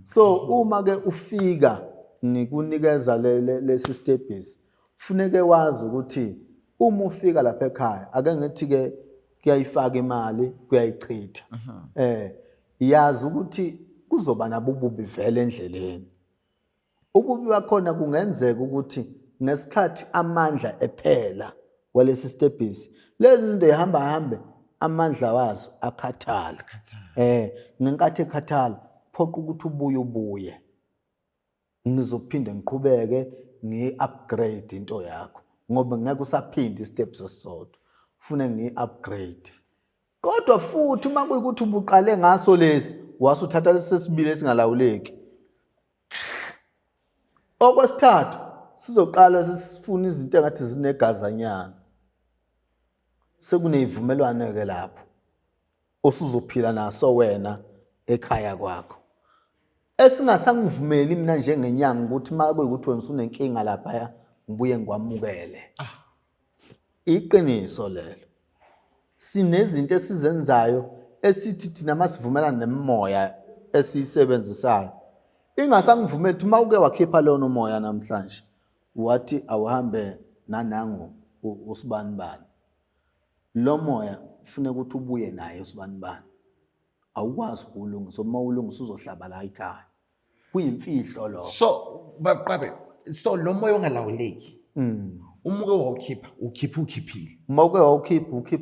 So uma ke ufika ngikunikeza lesi stepesi kufuneke wazi ukuthi uma ufika lapha ekhaya ake ngithi ke kuyayifaka imali kuyayichitha. Yazi ukuthi kuzoba nabububi vele endleleni. Ububi bakhona kungenzeka ukuthi ngesikhathi amandla ephela walesi stepesi lezi zinto ihamba amandla wazo akhathala. Ngenkathi ekhathala phoqa ukuthi ubuye ngizophinde ngiqhubeke ngi-upgrade into yakho ngoba ngeke usaphinde isteps esisodwa ufune ngi-upgrade. Kodwa futhi uma kuyikuthi ubuqale ngaso lesi wasuthatha lesesibili esingalawuleki. Okwesithathu sizoqala sifuna izinto engathi zinegazanyana. Sekuneyivumelwano ke lapho osuzophila naso wena ekhaya kwakho. Esingasangivumeli mina njengenyanga ukuthi uma kuyikuthi wena usunenkinga lapha ngibuye ngikwamukele. Iqiniso lelo. Sinezinto esizenzayo esithi thina masivumelana nemimoya esiyisebenzisayo. Ingasangivumeli ukuthi uma uke wakhipha lona umoya namhlanje wathi awuhambe nanangu usibanibani. Lo moya ufune ukuthi ubuye naye usibanibani. Awukwazi ukulungisa uma ulungisa uzohlaba la ekhaya. Kuyimfihlo lo. So baqabe so lo moya ongalawuleki umuke ukhiphile. Uma uke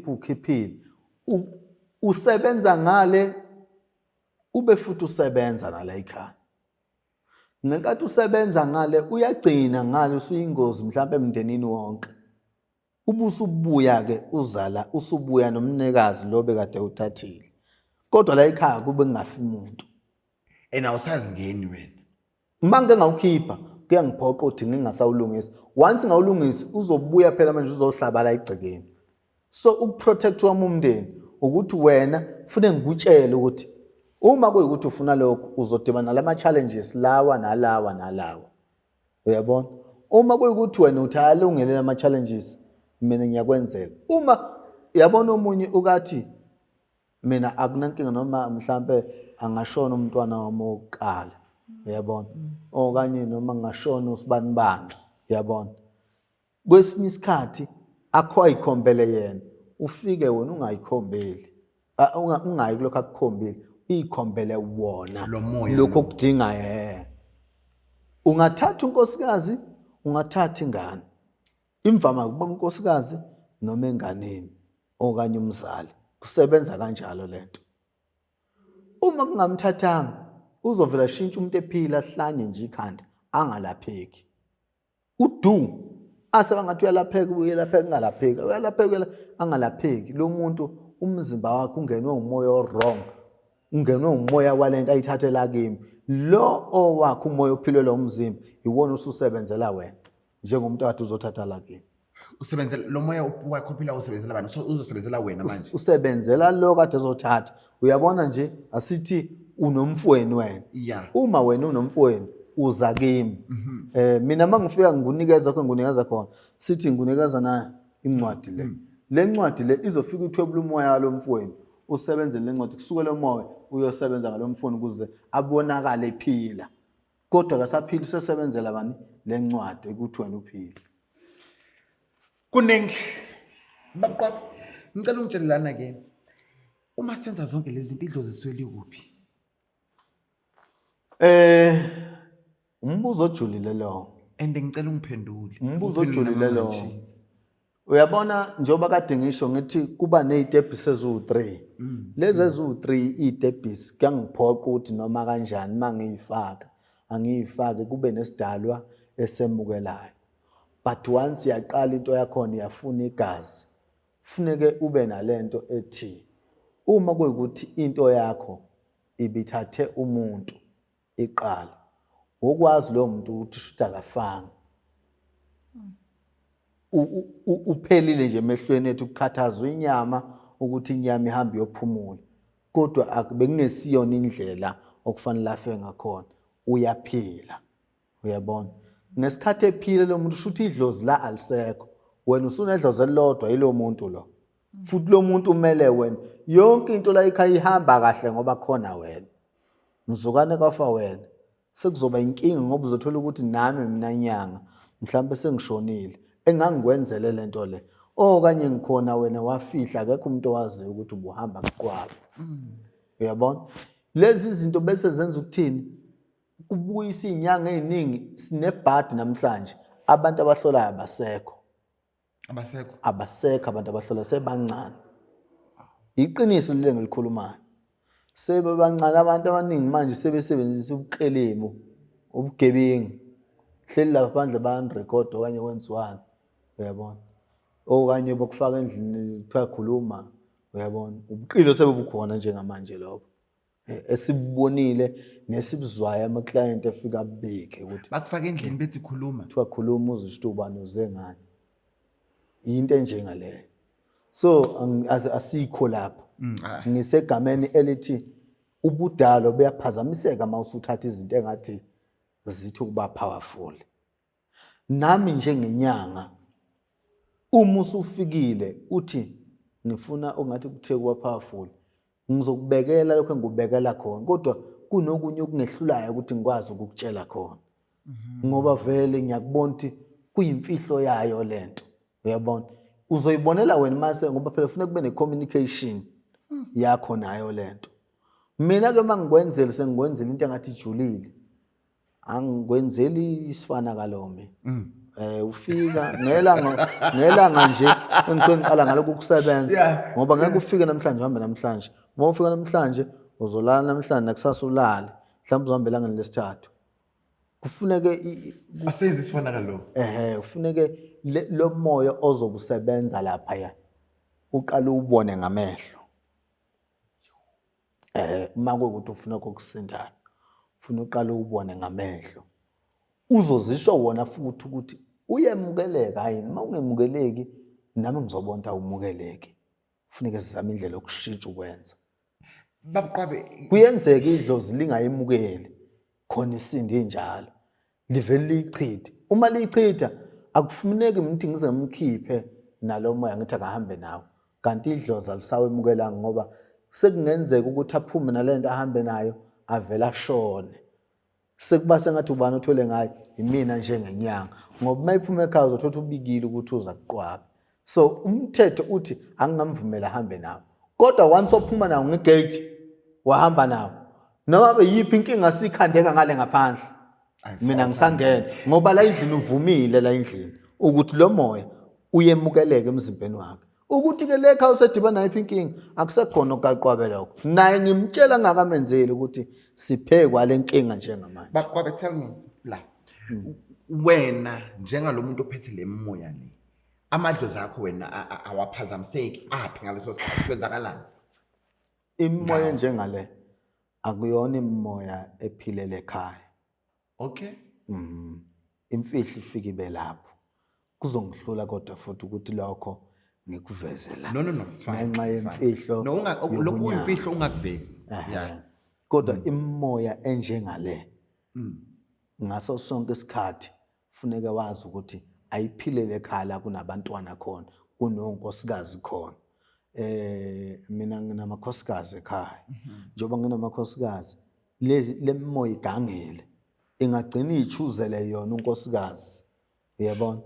ukhiphile. Usebenza ngale ube futhi usebenza nala ekhaya. Ngenkathi usebenza ngale uyagcina ngale usuyingozi mhlawumbe emndenini wonke. Ubusubuya ke uzala usubuya nomnikazi lo bekade uthathile. Kodwa la ekhaya kube kungafi umuntu. Awusazi ngeni wena. Uma ngeke ngawukhipha kuyangiphoqa ukuthi ngingasawulungisa. Once ngawulungisa uzobuya phela manje uzohlaba la egcekeni. So ukuprotect wami umndeni ukuthi wena ufune ngikutshele ukuthi uma kuyikuthi ufuna lokho uzodibana nalama challenges lawa nalawa. Uyabona? Uma kuyikuthi wena uthayalungele ama challenges mina ngiyakwenzela. Uma yabona umunye ukathi mina akunankinga noma mhlambe angashona umntwana wami oqala. Uyabona? Okanye noma ngashona usibanibani. Uyabona? Kwesinye isikhathi akho ayikhombele yena. Ufike wena ungayikhombeli. Ungayi kulokho akukhombile. Uyikhombele wona. Lokho okudinga Ungathatha unkosikazi, ungathatha ingane. Imvama kuba unkosikazi noma enganeni okanye umzali. Kusebenza kanjalo lento. Uma kungamthathanga uzovela shintsha umuntu ephila ahlanye nje ikhanda angalapheki. Asebangathi uyalapheka angalapheki. Lo muntu umzimba wakhe ungenwe umoya wrong. Ungenwe umoya walento ayithathela kimi. Lo owakhe umoya ophilelwa umzimba iwona ususebenzela wena njengomuntu akade uzothatha la kimi. Usebenzela lo moya wakho ophila usebenzela abantu. So uzosebenzela wena manje. Usebenzela lo kade ezothatha. Uyabona nje asithi unomfweni wena. Uma wena unomfweni uza kimi. Mina mangifika ngikunikeza khona sithi ngikunikeza na incwadi le. Le ncwadi le izofika uthwebula umoya walomfweni. Usebenzele le ncwadi kusuke lo moya uyosebenza ngalomfweni ukuze abonakale ephila. Kodwa akasaphila usesebenzela bani le ncwadi ukuthi wena uphile. Kuningi. Baqwa ngicela ungitshelelana ke. Uma senza zonke lezi zinto idlozi zisweli kuphi? Umbuzo ojulile lo. And ngicela ungiphendule. Umbuzo ojulile lo. Uyabona njoba kade ngisho ngithi kuba nezitebhisi ezu3. Lezi ezu3 izitebhisi kuyangiphoqa ukuthi noma kanjani mangiyifaka angiyifake kube nesidalwa esemukelayo. But once yaqala into yakhona yafuna igazi. Kufuneke ube nalento ethi uma kuyikuthi into yakho ibithathe umuntu iqala. Ukwazi lo muntu ukuthi shuthi akafanga. Uphelile nje emehlweni ethu ukukhathazwa inyama ukuthi inyama ihambe yophumula. Kodwa akubengesiyona indlela okufanele afe ngakhona. Uyaphila. Uyabona? Ngesikhathi ephile lo muntu shuthi idlozi la alisekho. Wena usunedlozi elilodwa yilo muntu lo. Futhi lo muntu umele wena. Yonke into la ekhaya ihamba kahle ngoba khona wena. Mzukane kafa wena. Sekuzoba inkinga ngoba uzothola ukuthi nami mina nyanga mhlawumbe sengishonile. Engangikwenzele lento le. Okanye ngikhona wena wafihla akekho umuntu owazi ukuthi ubuhamba ngiqwaba. Uyabona? Lezi zinto bese zenza ukuthini? Kubuyisa inyanga eziningi sinebhadi namhlanje. Abantu abahlolayo abasekho. Abasekho abantu abahlola sebancane. Iqiniso lile ngilikhulumayo. Sebebancane abantu abaningi manje sebesebenzisa ubuqelemu, ubugebengu. Hleli lapha phandle bayarecord okanye wenziwani. Uyabona? Okanye bokufaka endlini kuthiwa khuluma. Uyabona? Ubuqilo sebebukhona njengamanje lokho. esibonile nesibuzwayo ama-client efika abike ukuthi bakufaka endlini bethi khuluma. kuthiwa khuluma uzisho ubani uze ngani. Into enjengaleyo. So asikho lapho. Ngisegameni elithi ubudalo buyaphazamiseka uma usuthatha izinto engathi zithi ukuba powerful. Nami njengenyanga uma usufikile uthi ngifuna ongathi kuthe kuba powerful, ngizokubekela lokho engikubekela khona, kodwa kunokunye okungehlulayo ukuthi ngikwazi ukukutshela khona. Ngoba vele ngiyakubona ukuthi kuyimfihlo yayo lento. Uyabona? Uzoyibonela wena mase ngoba phela ufuna kube ne-communication yakho nayo lento. Mina ke mangikwenzela sengikwenzela into engathi ijulile. Angikwenzeli isifana kalome. Ufika ngelanga nje engisoniqala ngalokho ukusebenza ngoba ngeke ufike namhlanje uhambe namhlanje. Uma ufika namhlanje uzolala namhlanje nakusasa ulale. Mhlawumbe uzohamba elangeni lesithathu. Kufuneke Asenze isifana kalome. Kufuneke lo moya ozobusebenza lapha ya uqala ubone ngamehlo. Uma kuwukuthi ufuna ukusindayo ufuna uqala ubone ngamehlo. Uzozisho wona futhi ukuthi uyemukeleka hayi noma ungemukeleki nami ngizobona awumukeleki. Kufuneka sizame indlela yokushintsha ukwenza. Babuqwabe Kuyenzeka idlozi lingayemukeli khona isindi enjalo. Livele liyichithe. Uma liyichitha akufuneki umuntu ngize ngimkhiphe nalo moya ngithi akahambe nawo. Kanti idlozi alisawemukelanga ngoba sekungenzeka ukuthi aphume nalento ahambe nayo avela ashone. Sekuba sengathi ubani othwele ngayo imina njengenyanga ngoba mayiphuma ekhaya uzothatha ubikile ukuthi uza kuqwaba. So umthetho uthi angingamvumela ahambe nawo. Kodwa once ophuma nawo ngegate wahamba nawo noma beyiphi inkinga sikhandeka ngale ngaphandle mina ngisangena ngoba la endlini uvumile la endlini ukuthi lo moya uyemukeleke emzimbeni wakhe. Ukuthi ke lekha usedibana nayo inkinga akusekhona okaqwabe lokho. Naye ngimtshela ngakamenzeli ukuthi siphekwa le nkinga njengamanje. babuqwabe tell me la. Wena njengalomuntu ophethe le moya le. Amadlozi akho wena awaphazamiseki aphi ngaleso sikhathi kwenzakalani? Imoya njengale akuyona imoya ephilele ekhaya. Okay. Imfihlo ifike ibe lapho. Kuzongihlula kodwa futhi ukuthi lokho ngikuveze la. No, it's fine. Ngenxa yemfihlo. No, lokho uyimfihlo ungakuvezi. Yeah. Kodwa imoya enjengale ngaso sonke isikhathi kufuneka wazi ukuthi ayiphilele ekhaya kunabantwana khona, kunonkosikazi khona. Mina nginamakhosikazi ekhaya. Njengoba nginamakhosikazi, le moya igangile. Ingagcina ichuzele yona unkosikazi. Uyabona?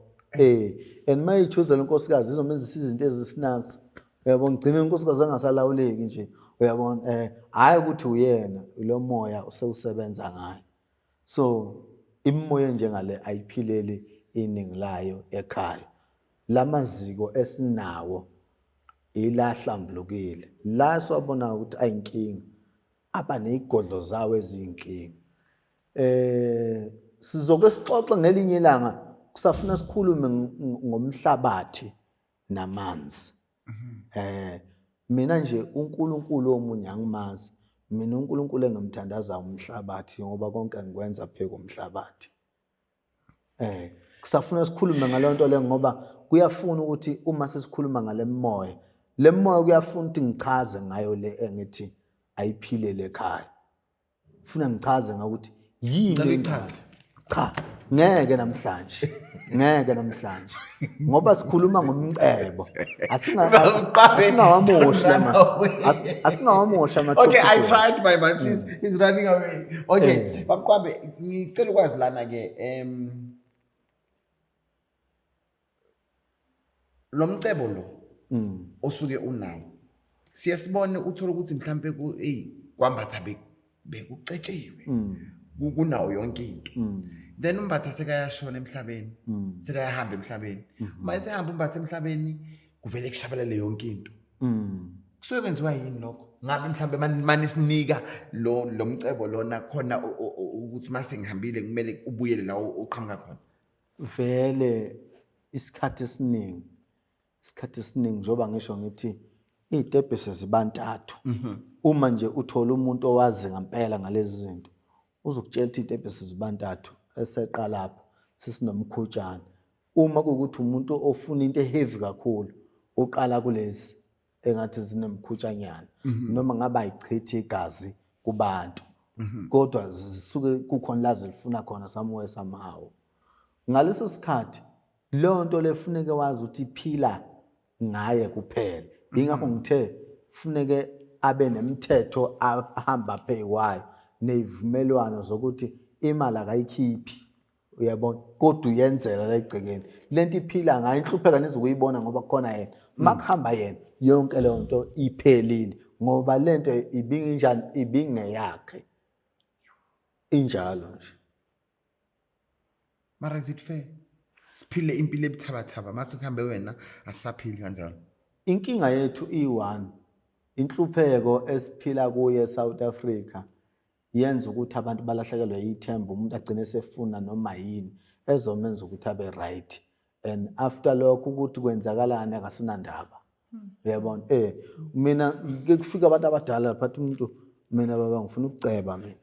And mayichuzela unkosikazi izomenza izinto ezisinaks. Uyabona gcina unkosikazi angasalawuleki nje. Uyabona? Hayi ukuthi uyena lo moya usewusebenza ngayo. So imoya njengale ayiphileli iningi layo ekhaya. Lamaziko esinawo ilahlambulukile. La sobona ukuthi ayinkinga aba nezigodlo zawo eziyinkinga. Sizoke sixoxe ngelinye ilanga kusafuna sikhulume ngomhlabathi namanzi. Mina nje uNkulunkulu omunye angimazi. Mina uNkulunkulu engimthandaza umhlabathi ngoba konke ngikwenza pheke umhlabathi. Kusafuna sikhulume ngalonto le ngoba kuyafuna ukuthi uma sesikhuluma ngale moya, le moya kuyafuna ukuthi ngichaze ngayo le engithi ayiphilele ekhaya. Ufuna ngichaze ngakuthi yini cha ngeke namhlanje. Ngeke namhlanje. Ngoba sikhuluma ngomcebo. Asingawamosha Okay, I tried my man. He's running away. Okay, babuqwabe ngicela ukwazi lana ke lo mcebo lo osuke unawo. Siyasibone uthola ukuthi mhlambe kwambatha bekucetshiwe. Kunawo yonke into. Then umbatha sekayashona emhlabeni, sekayahamba emhlabeni. Uma esehamba umbatha emhlabeni kuvele kushabalele yonke into. Kusuke kwenziwa yini lokho? Ngabe mhlambe manisinika lo mcebo lona khona ukuthi mase ngihambile kumele ubuyele la uqhamuka khona. Vele isikhathi esiningi njoba ngisho ngithi iy'tebhisi zibantathu. Uma nje uthola umuntu owazi ngempela ngalezi zinto, uzokutshela ukuthi iy'tebhisi zibantathu eseqa lapho sesinomkhutshana. Uma kuwukuthi umuntu ofuna into heavy kakhulu, uqala kulezi engathi zinemkhutshanyana noma ngaba ayichithe igazi kubantu. Kodwa zisuke kukhona la zilifuna khona somewhere somehow. Ngaleso sikhathi leyo nto lefuneke wazi ukuthi iphila ngaye kuphela. Ingakho ngithe kufuneke abe nemithetho ahamba pheyikwayo nezivumelwano zokuthi imali akayikhiphi. Uyabona, kodwa uyenzela la egcekeni. Lento iphila ngayo, inhlupheka nizokuyibona ngoba khona yena. Makuhamba yena yonke leyo nto iphelile ngoba lento ibinginjani, ibingeyakhe. Injalo nje. Mara is it fair? Siphile impilo ebuthabathaba mase kuhambe wena asisaphili kanjalo. Inkinga yethu i1, inhlupheko esiphila kuye eSouth Africa yenza ukuthi abantu balahlekelwe ithemba, umuntu agcine sefuna noma yini ezomenza ukuthi abe right. And after lokho ukuthi kwenzakalani akasinandaba. Uyabona? Mina kufika abantu abadala phathi umuntu, mina baba ngifuna ukuceba mina.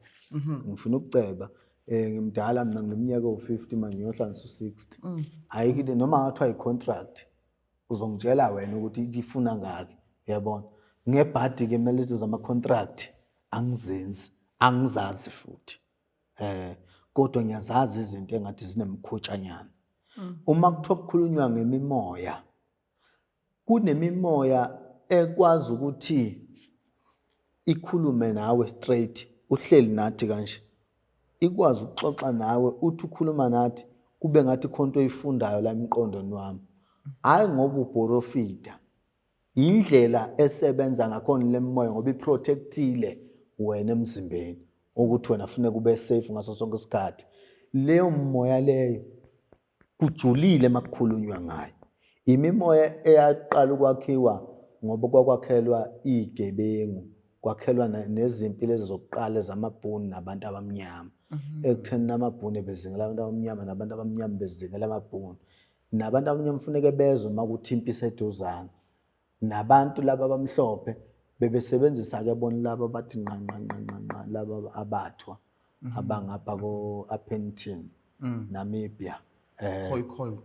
Ngifuna ukuceba. Ngimdala mina ngineminyaka ewu50 manje ngiyohlanisa u60. Ayikho noma ngathiwa icontract uzongitshela wena ukuthi ifuna ngaki. Uyabona? Ngebhadi ke kumele izo zama contract angizenzi, angizazi futhi. Kodwa ngiyazazi izinto engathi zinemkhutshanyana. Uma kuthiwa kukhulunywa ngemimoya, kunemimoya ekwazi ukuthi ikhulume nawe straight, uhleli nathi kanje. Ikwazi ukuxoxa nawe, uthi ukhuluma nathi kube ngathi khona into oyifundayo la emqondweni wami. Hayi ngoba uborofita. Indlela esebenza ngakhona lemoya ngoba iprotectile wena emzimbeni ukuthi wena ufune kube safe ngaso sonke isikhathi. Leyo moya leyo kujulile makukhulunywa ngayo. Imimoya eyaqala ukwakhiwa ngoba kwakwakhelwa igebengu, kwakhelwa nezimpi lezi zokuqala zamabhunu nabantu abamnyama. Ekutheni namabhunu bezingela abantu abamnyama nabantu abamnyama bezingela amabhunu. Nabantu abamnyama kufuneka bezwe makuthi impi iseduzana. Nabantu laba abamhlophe bebesebenzisa ke bona laba bathi nqa laba abathwa abangapha ko-Appington, Namibia. Khoi.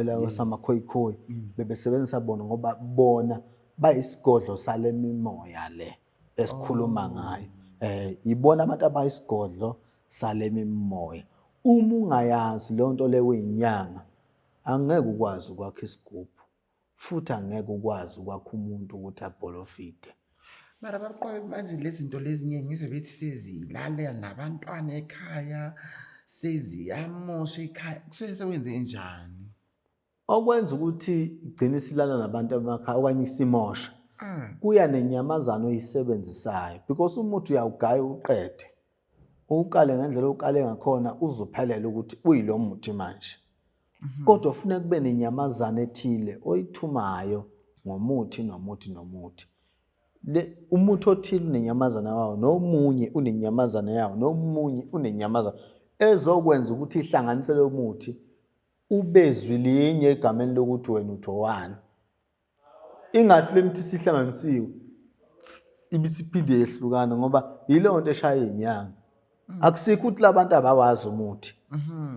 Lawo samakhoi bebesebenzisa bona ngoba bona bayisigodlo sale mimoya le esikhuluma ngayo. Ibona abantu abayisigodlo sale mimoya. Uma ungayazi leyo nto leyo inyanga, angeke ukwazi ukwakha isigubhu futhi angeke ukwazi ukwakha umuntu ukuthi abolofite. Mara baqobe manje lezi zinto lezinye ngizwe bethi sezilalela nabantwana ekhaya, seziyamosha ekhaya. Kusuke sekwenze njani? Okwenza ukuthi igcine silala nabantu emakhaya okanye isimosha. Kuya nenyamazana oyisebenzisayo because umuthi uyawugaya uqede. Ukale ngendlela ukale ngakhona uzophelela ukuthi uyilo muthi manje. Kodwa kufanele kube nenyamazana ethile oyithumayo ngomuthi nomuthi. Umuthi othile unenyamazana wawo, nomunye unenyamazana yawo, nomunye unenyamazana ezokwenza ukuthi ihlanganise lo muthi ubezwi linye egameni lokuthi wena uthowani. Ingathi lemithi sihlanganisiwe ibisiphinde yehlukana ngoba yileyo nto eshaya inyanga. Akusikho ukuthi labantu abawazi umuthi.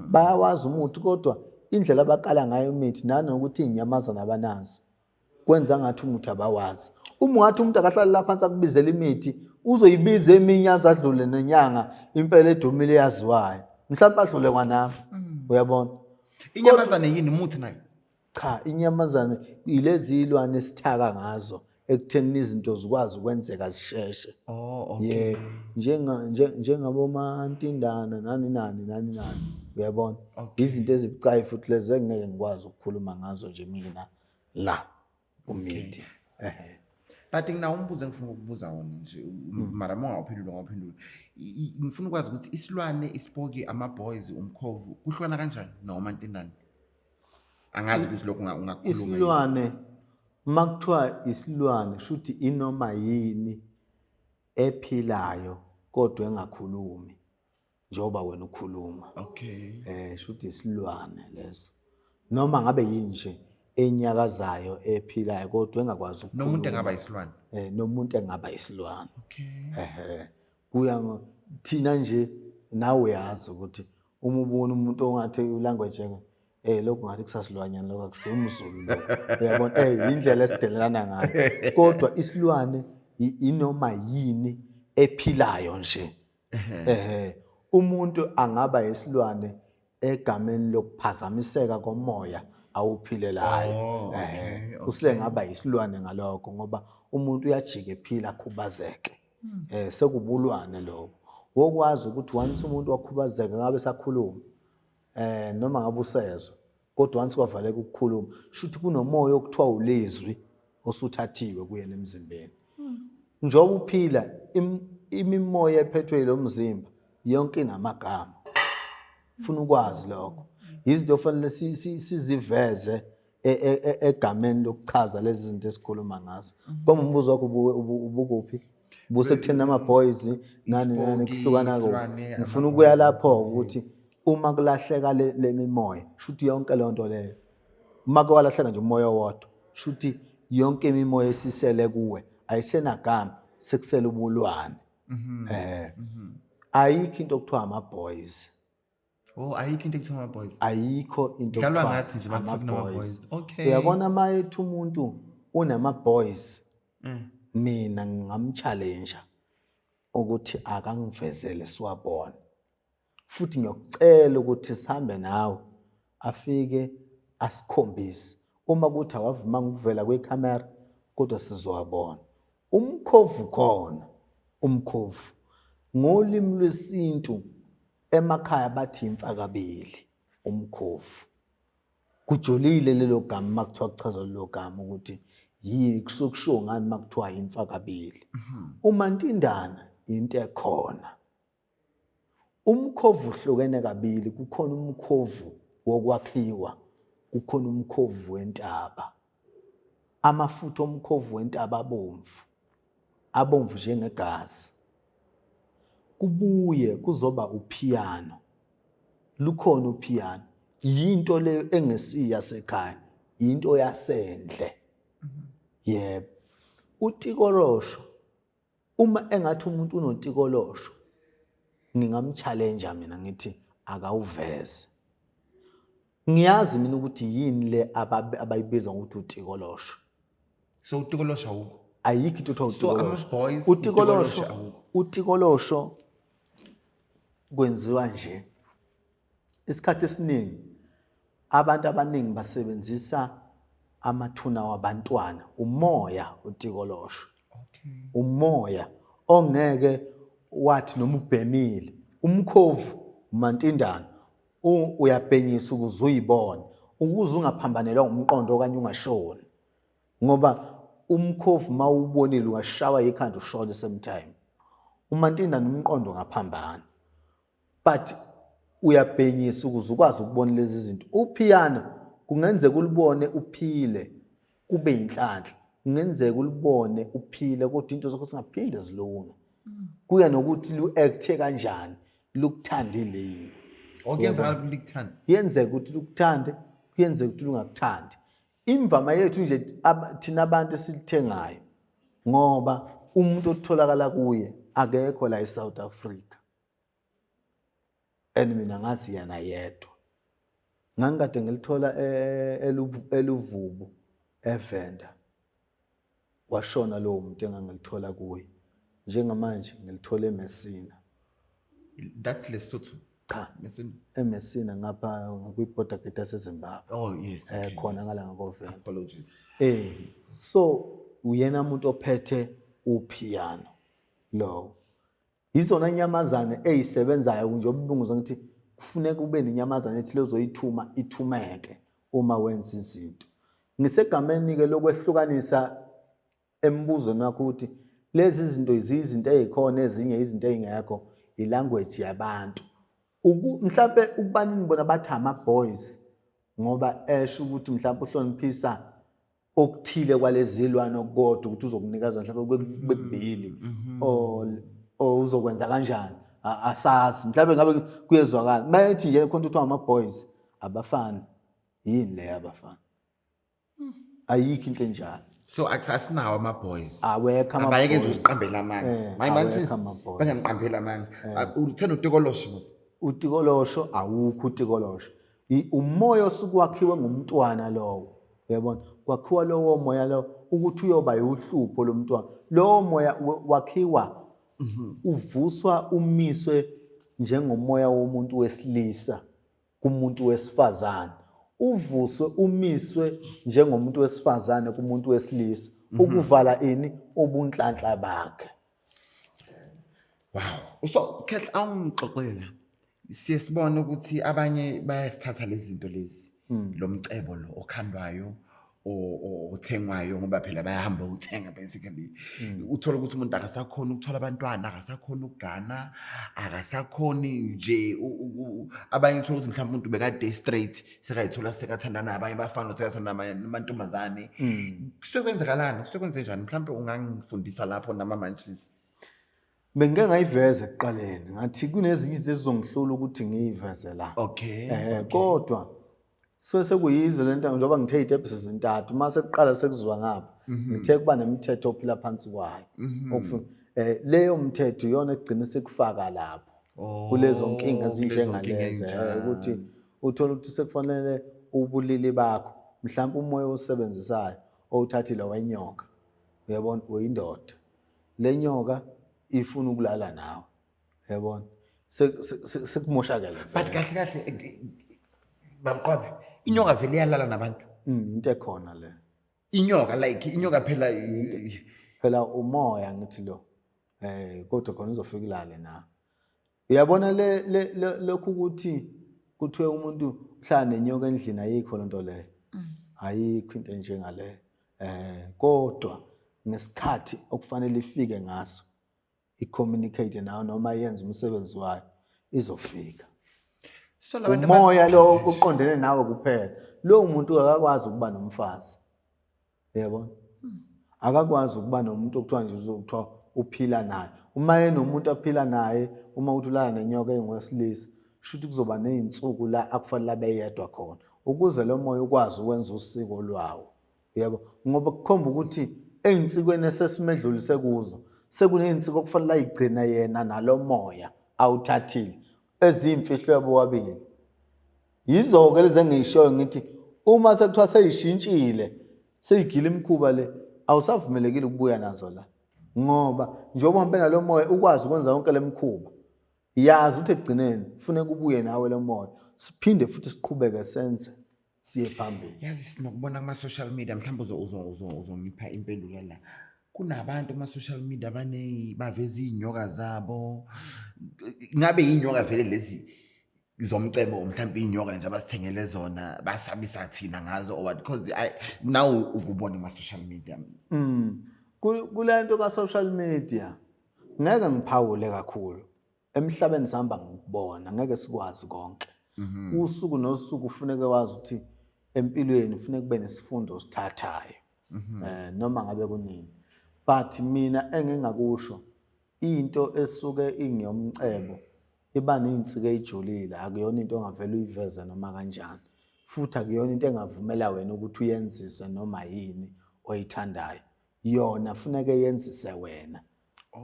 Bayawazi umuthi kodwa indlela abaqala ngayo imithi nanokuthi inyamazana abanazo kwenza ngathi umuthi abawazi. Uma ungathi umuntu akahlala lapha phansi akubizela imithi, uzoyibiza eminye azadlule nenyanga impela edumile yaziwayo. Mhlawumbe adlule kwanami. Uyabona? Inyamazana yini umuthi nayo? Cha, inyamazana ilezi ilwane esithaka ngazo ekutheni izinto zikwazi ukwenzeka zisheshe. Okay. Njengabomantindana nani. Uyabona? Izinto ezibucayi futhi lezi engeke ngikwazi ukukhuluma ngazo nje mina la kumedia. But ngina umbuzo engifuna ukubuza wona nje mara mawaphendula. Ngifuna ukwazi ukuthi isilwane, isipoki, ama-boys, umkhovu kuhlukana kanjani nomantindana? Angazi ukuthi lokho ungakhuluma. Isilwane makuthiwa isilwane shuthi inoma yini ephilayo kodwa engakhulumi njengoba wena ukhuluma. Okay. Shuthi isilwane leso. Noma ngabe yini nje enyakazayo ephilayo kodwa engakwazi Nomuntu ukukhuluma. engaba isilwane. Nomuntu engaba isilwane. Okay. Kuya thina nje nawe uyazi ukuthi uma ubona umuntu ongathi ulanguage lokhu ngathi kusasilwanyana lokho akusimzulu lokho. Uyabona indlela esidelelana ngayo. Kodwa isilwane inoma yini ephilayo nje. Umuntu angaba isilwane egameni lokuphazamiseka komoya awuphilelayo. Usengaba isilwane ngalokho ngoba umuntu uyajika ephila akhubazeke. Sekubulwane lokho. Wokwazi ukuthi once umuntu wakhubazeka ngabe sakhuluma noma ngabe usezwe kodwa once kwavaleka ukukhuluma shuthi kunomoya okuthiwa ulezwi osuthathiwe kuyena emzimbeni. Njengoba uphila imimoya ephethwe lo mzimba yonke inamagama. Ufuna ukwazi lokho. Izinto ofanele siziveze egameni lokuchaza lezi zinto esikhuluma ngazo. Uma umbuzo wakho ubukuphi? Busekuthena ama boys nani kuhlukana ko. Ngifuna ukuya lapho ukuthi uma kulahleka le mimoya shuthi yonke lonto leyo. Uma kwalahleka nje umoya wodwa shuthi yonke imimoya esisele kuwe ayisenagama sekusele ubulwane. Ayikho into okuthiwa ama boys. Ayikho into ekuthiwa ama boys. Ayikho into Ngalwa okuthiwa ngathi nje ama ama boys. boys. Okay. Uyabona mayethi umuntu unama boys. Mina ngingamchallenge ukuthi akangivezele siwabona. Futhi ngiyokucela ukuthi sihambe nawe afike asikhombise. Uma kuthi awavuma ukuvela kwecamera kodwa sizowabona. Umkhovu khona. Umkhovu ngolimi lwesintu emakhaya bathi imfakabili. Umkhovu kujolile lelo gama makuthiwa kuchaza lelo gama ukuthi yini kusokusho ngani makuthiwa imfakabili. uMantindana into ekhona. Umkhovu uhlukene kabili. Kukhona umkhovu wokwakhiwa, kukhona umkhovu wentaba. Amafutha omkhovu wentaba abomvu njengegazi. Kubuye kuzoba upiano. Lukhona upiano. Yinto le engesiya sekhaya, into yasendle. Yebo. Utikolosho uma engathi umuntu unotikolosho ngingamchallenge mina ngithi akawuveze. Ngiyazi mina ukuthi yini le abayibiza ukuthi utikolosho. So utikolosho awukho. Ayikho into ekuthiwa So ama utikolosho. boys Utikolosho kwenziwa nje. Isikhathi esiningi abantu abaningi basebenzisa amathuna wabantwana. Umoya utikolosho. Okay. Umoya ongeke wathi noma ubhemile. Umkhovu uMantindana uyabhenyisa ukuze uyibone ukuze ungaphambanelwa umqondo okanye ungashoni. Ngoba umkhovu mawubonile ungashawa ikhanda ushona same time. uMantindana umqondo ngaphambana. But uyabhenyisa ukuze ukwazi ukubona lezi zinto. Upiano kungenzeka ulibone uphile kube inhlanhla. Kungenzeka ulibone uphile kodwa into zakho singaphinde zilunga. Kuya nokuthi lu-acte kanjani, lukuthandile yini. Okuyenzakala kulikuthanda. Yenzeka ukuthi lukuthande, kuyenzeka ukuthi lungakuthandi. Imvama yethu nje thina abantu esithengayo ngoba umuntu otholakala kuye akekho la eSouth Africa. Mina ngazi yana yedwa. Ngangikade ngilithola eluvubu eVenda. Washona lo muntu engangilithola kuye. Njengamanje ngilithola eMessina. That's Lesotho. Cha, Mesina. eMessina ngapha kwiborder gate yaseZimbabwe. Oh yes. Okay. Khona ngala ngakoVenda. Apologies. So uyena umuntu ophethe upiano lo. Izona inyamazane ezisebenzayo nje obulunguza ngithi kufuneka ube nenyamazane ethi lezoyithuma ithumeke uma wenza izinto. Ngisegameni ke lokwehlukanisa embuzweni wakho ukuthi lezi zinto izinto ezikhona ezinye izinto ezingekho ilanguage yabantu. Mhlawumbe ukubanini bona bathi ama boys ngoba esho ukuthi mhlawumbe uhloniphisa okuthile kwalezilwane okukodwa ukuthi uzokunikeza mhlawumbe bekubili o uzokwenza kanjani asazi mhlawumbe ngabe kuyezwakala mayethi nje khona ukuthi ama boys abafana yini le abafana ayikho into enjalo. So asinawo ama-boys. Awekho Abayeke nje ama-boys. usiqambela amanga. Awekho ama-boys. Banganiqambeli amanga. Uthanda utikolosho mos. Utikolosho awukho utikolosho. Umoya osuke wakhiwe ngumntwana lowo. Uyabona? Kwakhiwa lowo moya lo ukuthi uyoba uhlupho lomntwana. Lowo moya wakhiwa uvuswa umiswe njengomoya womuntu wesilisa kumuntu wesifazane. Uvuswe umiswe njengomuntu wesifazane kumuntu wesilisa ukuvala ini ubunhlanhla bakhe. Wow. So Khehla awungixoxela. Siyasibona ukuthi abanye bayasithatha lezi zinto lezi. Lo mcebo lo okhandwayo othengwayo ngoba phela bayahamba uthenga basically. Uthola ukuthi umuntu akasakhona ukuthola abantwana, akasakhona ukugana, akasakhoni nje abanye uthola ukuthi mhlawumbe umuntu bekade straight sekayithola sekathandana nabanye bafana sekathandana namantombazane. Kusekwenzekalani? Kusekwenze njani? Mhlawumbe ungangifundisa lapho nama-munchies. Bengike ngayiveza ekuqaleni ngathi kunezinye izinto ezizongihlula ukuthi ngiyiveze la. Okay. Kodwa sekuyizo lento njengoba ngithe iziteps ezintathu mase kuqala sekuzwa ngapha ngithe kuba nemithetho ophila phansi kwayo. Leyo mthetho iyona egcina sekufaka lapho kulezo nkinga ezinjengalezo ukuthi uthola ukuthi sekufanele ubulili bakho mhlawumbe umoya osebenzisayo owuthathile wenyoka. Uyabona uyindoda. Le nyoka ifuna ukulala nawe. Uyabona? Sekumoshakala. But kahle bamqwabe inyoka vele iyalala nabantu. Into ekhona le. Inyoka like inyoka phela umoya ngithi lo. Kodwa khona uzofika ilale na. Uyabona lokhu ukuthi kuthiwe umuntu uhlala nenyoka endlini ayikho lento le. Ayikho into enjengale. Kodwa nesikhathi okufanele ifike ngaso i-communicate nawe noma yenze umsebenzi wayo izofika. So labantu umoya lo uqondene nawe kuphela. Lo muntu akakwazi ukuba nomfazi. Yabona? Akakwazi ukuba nomuntu okuthiwa nje uzokuthiwa uphila naye. Uma enomuntu aphila naye, uma uthi ulala nenyoka engowesilisa, shuthi kuzoba nezinsuku la akufanele abeyedwa khona ukuze lo moya ukwazi ukwenza usiko lwawo. Yebo, ngoba kukhomba ukuthi einsikweni esesimedlulise kuzo sekunezinsiko okufanele ayigcina yena nalo moya awuthathile ezimfihlo yabo wabili. Yizo-ke lezi engiyishoyo ngithi uma sekuthiwa seyishintshile seyigila imikhuba le awusavumelekile ukubuya nazo la ngoba njengoba uhambe nalo moya ukwazi ukwenza yonke le mikhuba yazi ukuthi ekugcineni kufuneka ubuye nawe lo moya siphinde futhi siqhubeke senze siye phambili. Yazi sinokubona kuma-social media mhlawumbe uzongipha impendulo la. Kunabantu kuma-social media baveza iy'nyoka zabo. Ngabe iy'nyoka vele lezi zomcebo mhlawumbe iy'nyoka nje abasithengele zona basabisa thina ngazo or what? Because now ububona kuma-social media. Kule nto ka-social media ngeke ngiphawule kakhulu. Emhlabeni sihamba ngikubona ngeke sikwazi konke. Usuku nosuku ufuneka wazi ukuthi empilweni ufuneka kube nesifundo osithathayo. Noma ngabe kunini. But mina engingakusho into esuke ingiyomcebo iba nezinsika ezijulile akuyona into ongavela uyiveze noma kanjani. Futhi akuyona into engavumela wena ukuthi uyenzise noma yini oyithandayo. Yona funeka yenzise wena.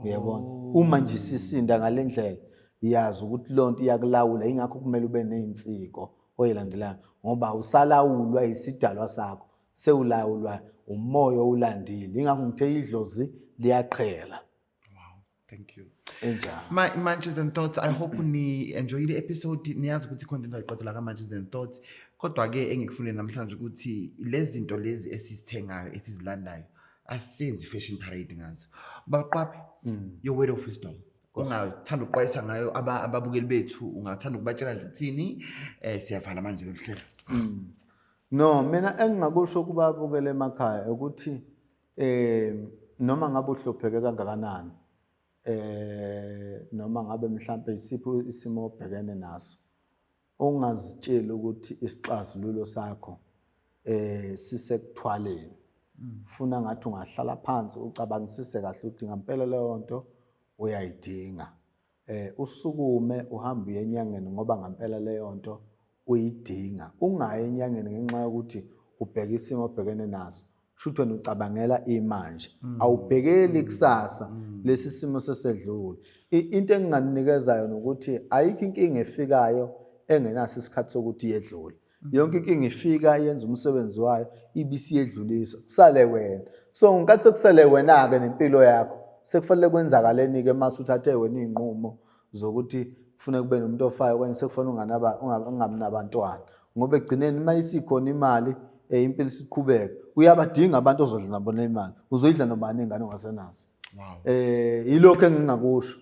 Uyabona? Uma nje sisinda ngalendlela yazi ukuthi lonto iyakulawula ingakho kumele ube nezinsiko oyilandelayo ngoba usalawulwa isidalwa sakho sewulawulwa umoya ulandile ingakho ngithe idlozi liyaqhela. Wow, thank you. Enjalo. My Munchies and Thoughts, I hope ni enjoy the episode. Niyazi ukuthi content ayiqodola ka Munchies and Thoughts. Kodwa ke engikufune namhlanje ukuthi lezi zinto lezi esizithengayo esizilandayo asisenzi fashion parade ngazo. Baqaphe your word of wisdom. Ungathanda ukuqwayisa ngayo ababukeli bethu, ungathanda ukubatshela nje uthini siyavala manje lo hlelo. No, mina engingakusho kuba abukele emakhaya ukuthi noma ngabe uhlupheke kangakanani noma ngabe mhlambe isipho isimo obhekene naso ungazitshela ukuthi isixazululo sakho sisekuthwaleni. Funa ngathi ungahlala phansi ucabangisise kahle ukuthi ngempela leyo nto uyayidinga. Usukume uhambe uye enyangeni ngoba ngempela leyo nto uyidinga. Ungayi enyangeni ngenxa yokuthi ubheka isimo obhekene naso. Shouthi wena ucabangela imanje. Awubhekeli kusasa lesi simo sesedlule. Into enginganikeza yona ukuthi ayikho inkinga efikayo engenaso isikhathi sokuthi iyedlule. Yonke inkinga ifika yenza umsebenzi wayo ibisiyedlulisa kusale wena. So ngenkathi sekusele wena ke nempilo yakho sekufanele kwenzakaleni ke mase uthathe wena inqumo zokuthi ufuna kube nomuntu ofayo kwenye sekufanele ungabi nabantwana ngoba egcineni mayisikhona imali impilo siqhubeka uyabadinga abantu ozodla nabo nemali uzoyidla nobani ingane ongasenazo. Yilokho engingakusho.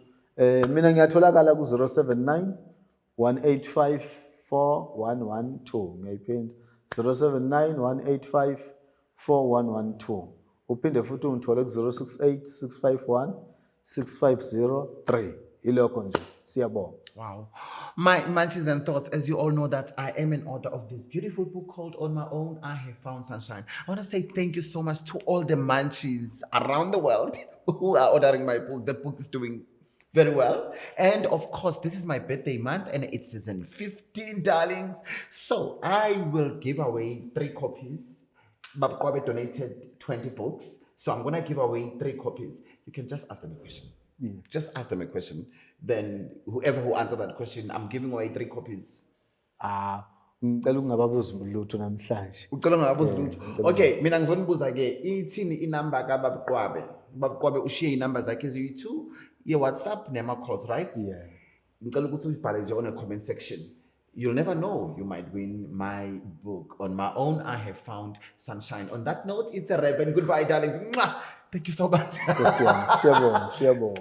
Mina ngiyatholakala ku 079 185 4112 ngiyayiphinda 079 185 4112 uphinde futhi ungithole ku 068 651 6503 ilokho nje siyabonga. Wow. My Munchies and Thoughts, as you all know that I am an author of this beautiful book called On My Own, I Have Found Sunshine. I want to say thank you so much to all the Munchies around the world who are ordering my book. The book is doing very well. And of course, this is my birthday month and it's season 15, darlings. So I will give away 3 copies. Baba Kwabe donated 20 books. So I'm going to give away 3 copies. You can just ask them a question. Yeah. Just ask them a question. Then whoever who answered that question, I'm giving away 3 copies. Ngicela ungababuza lutho namhlanje. Ucela ungababuza lutho. Okay, mina ngizonibuza ke ithini inamba kaBaba Kwabe. Baba Kwabe ushiye inamba zakhe eziyi-2, ye-WhatsApp nema calls, right? Yeah. Ngicela ukuthi uyibhale nje on a comment section. You'll never know, you might win my book. On My Own, I Have Found Sunshine. On that note, it's a wrap and goodbye, darlings. Mwah! Thank you so much. Siyabonga.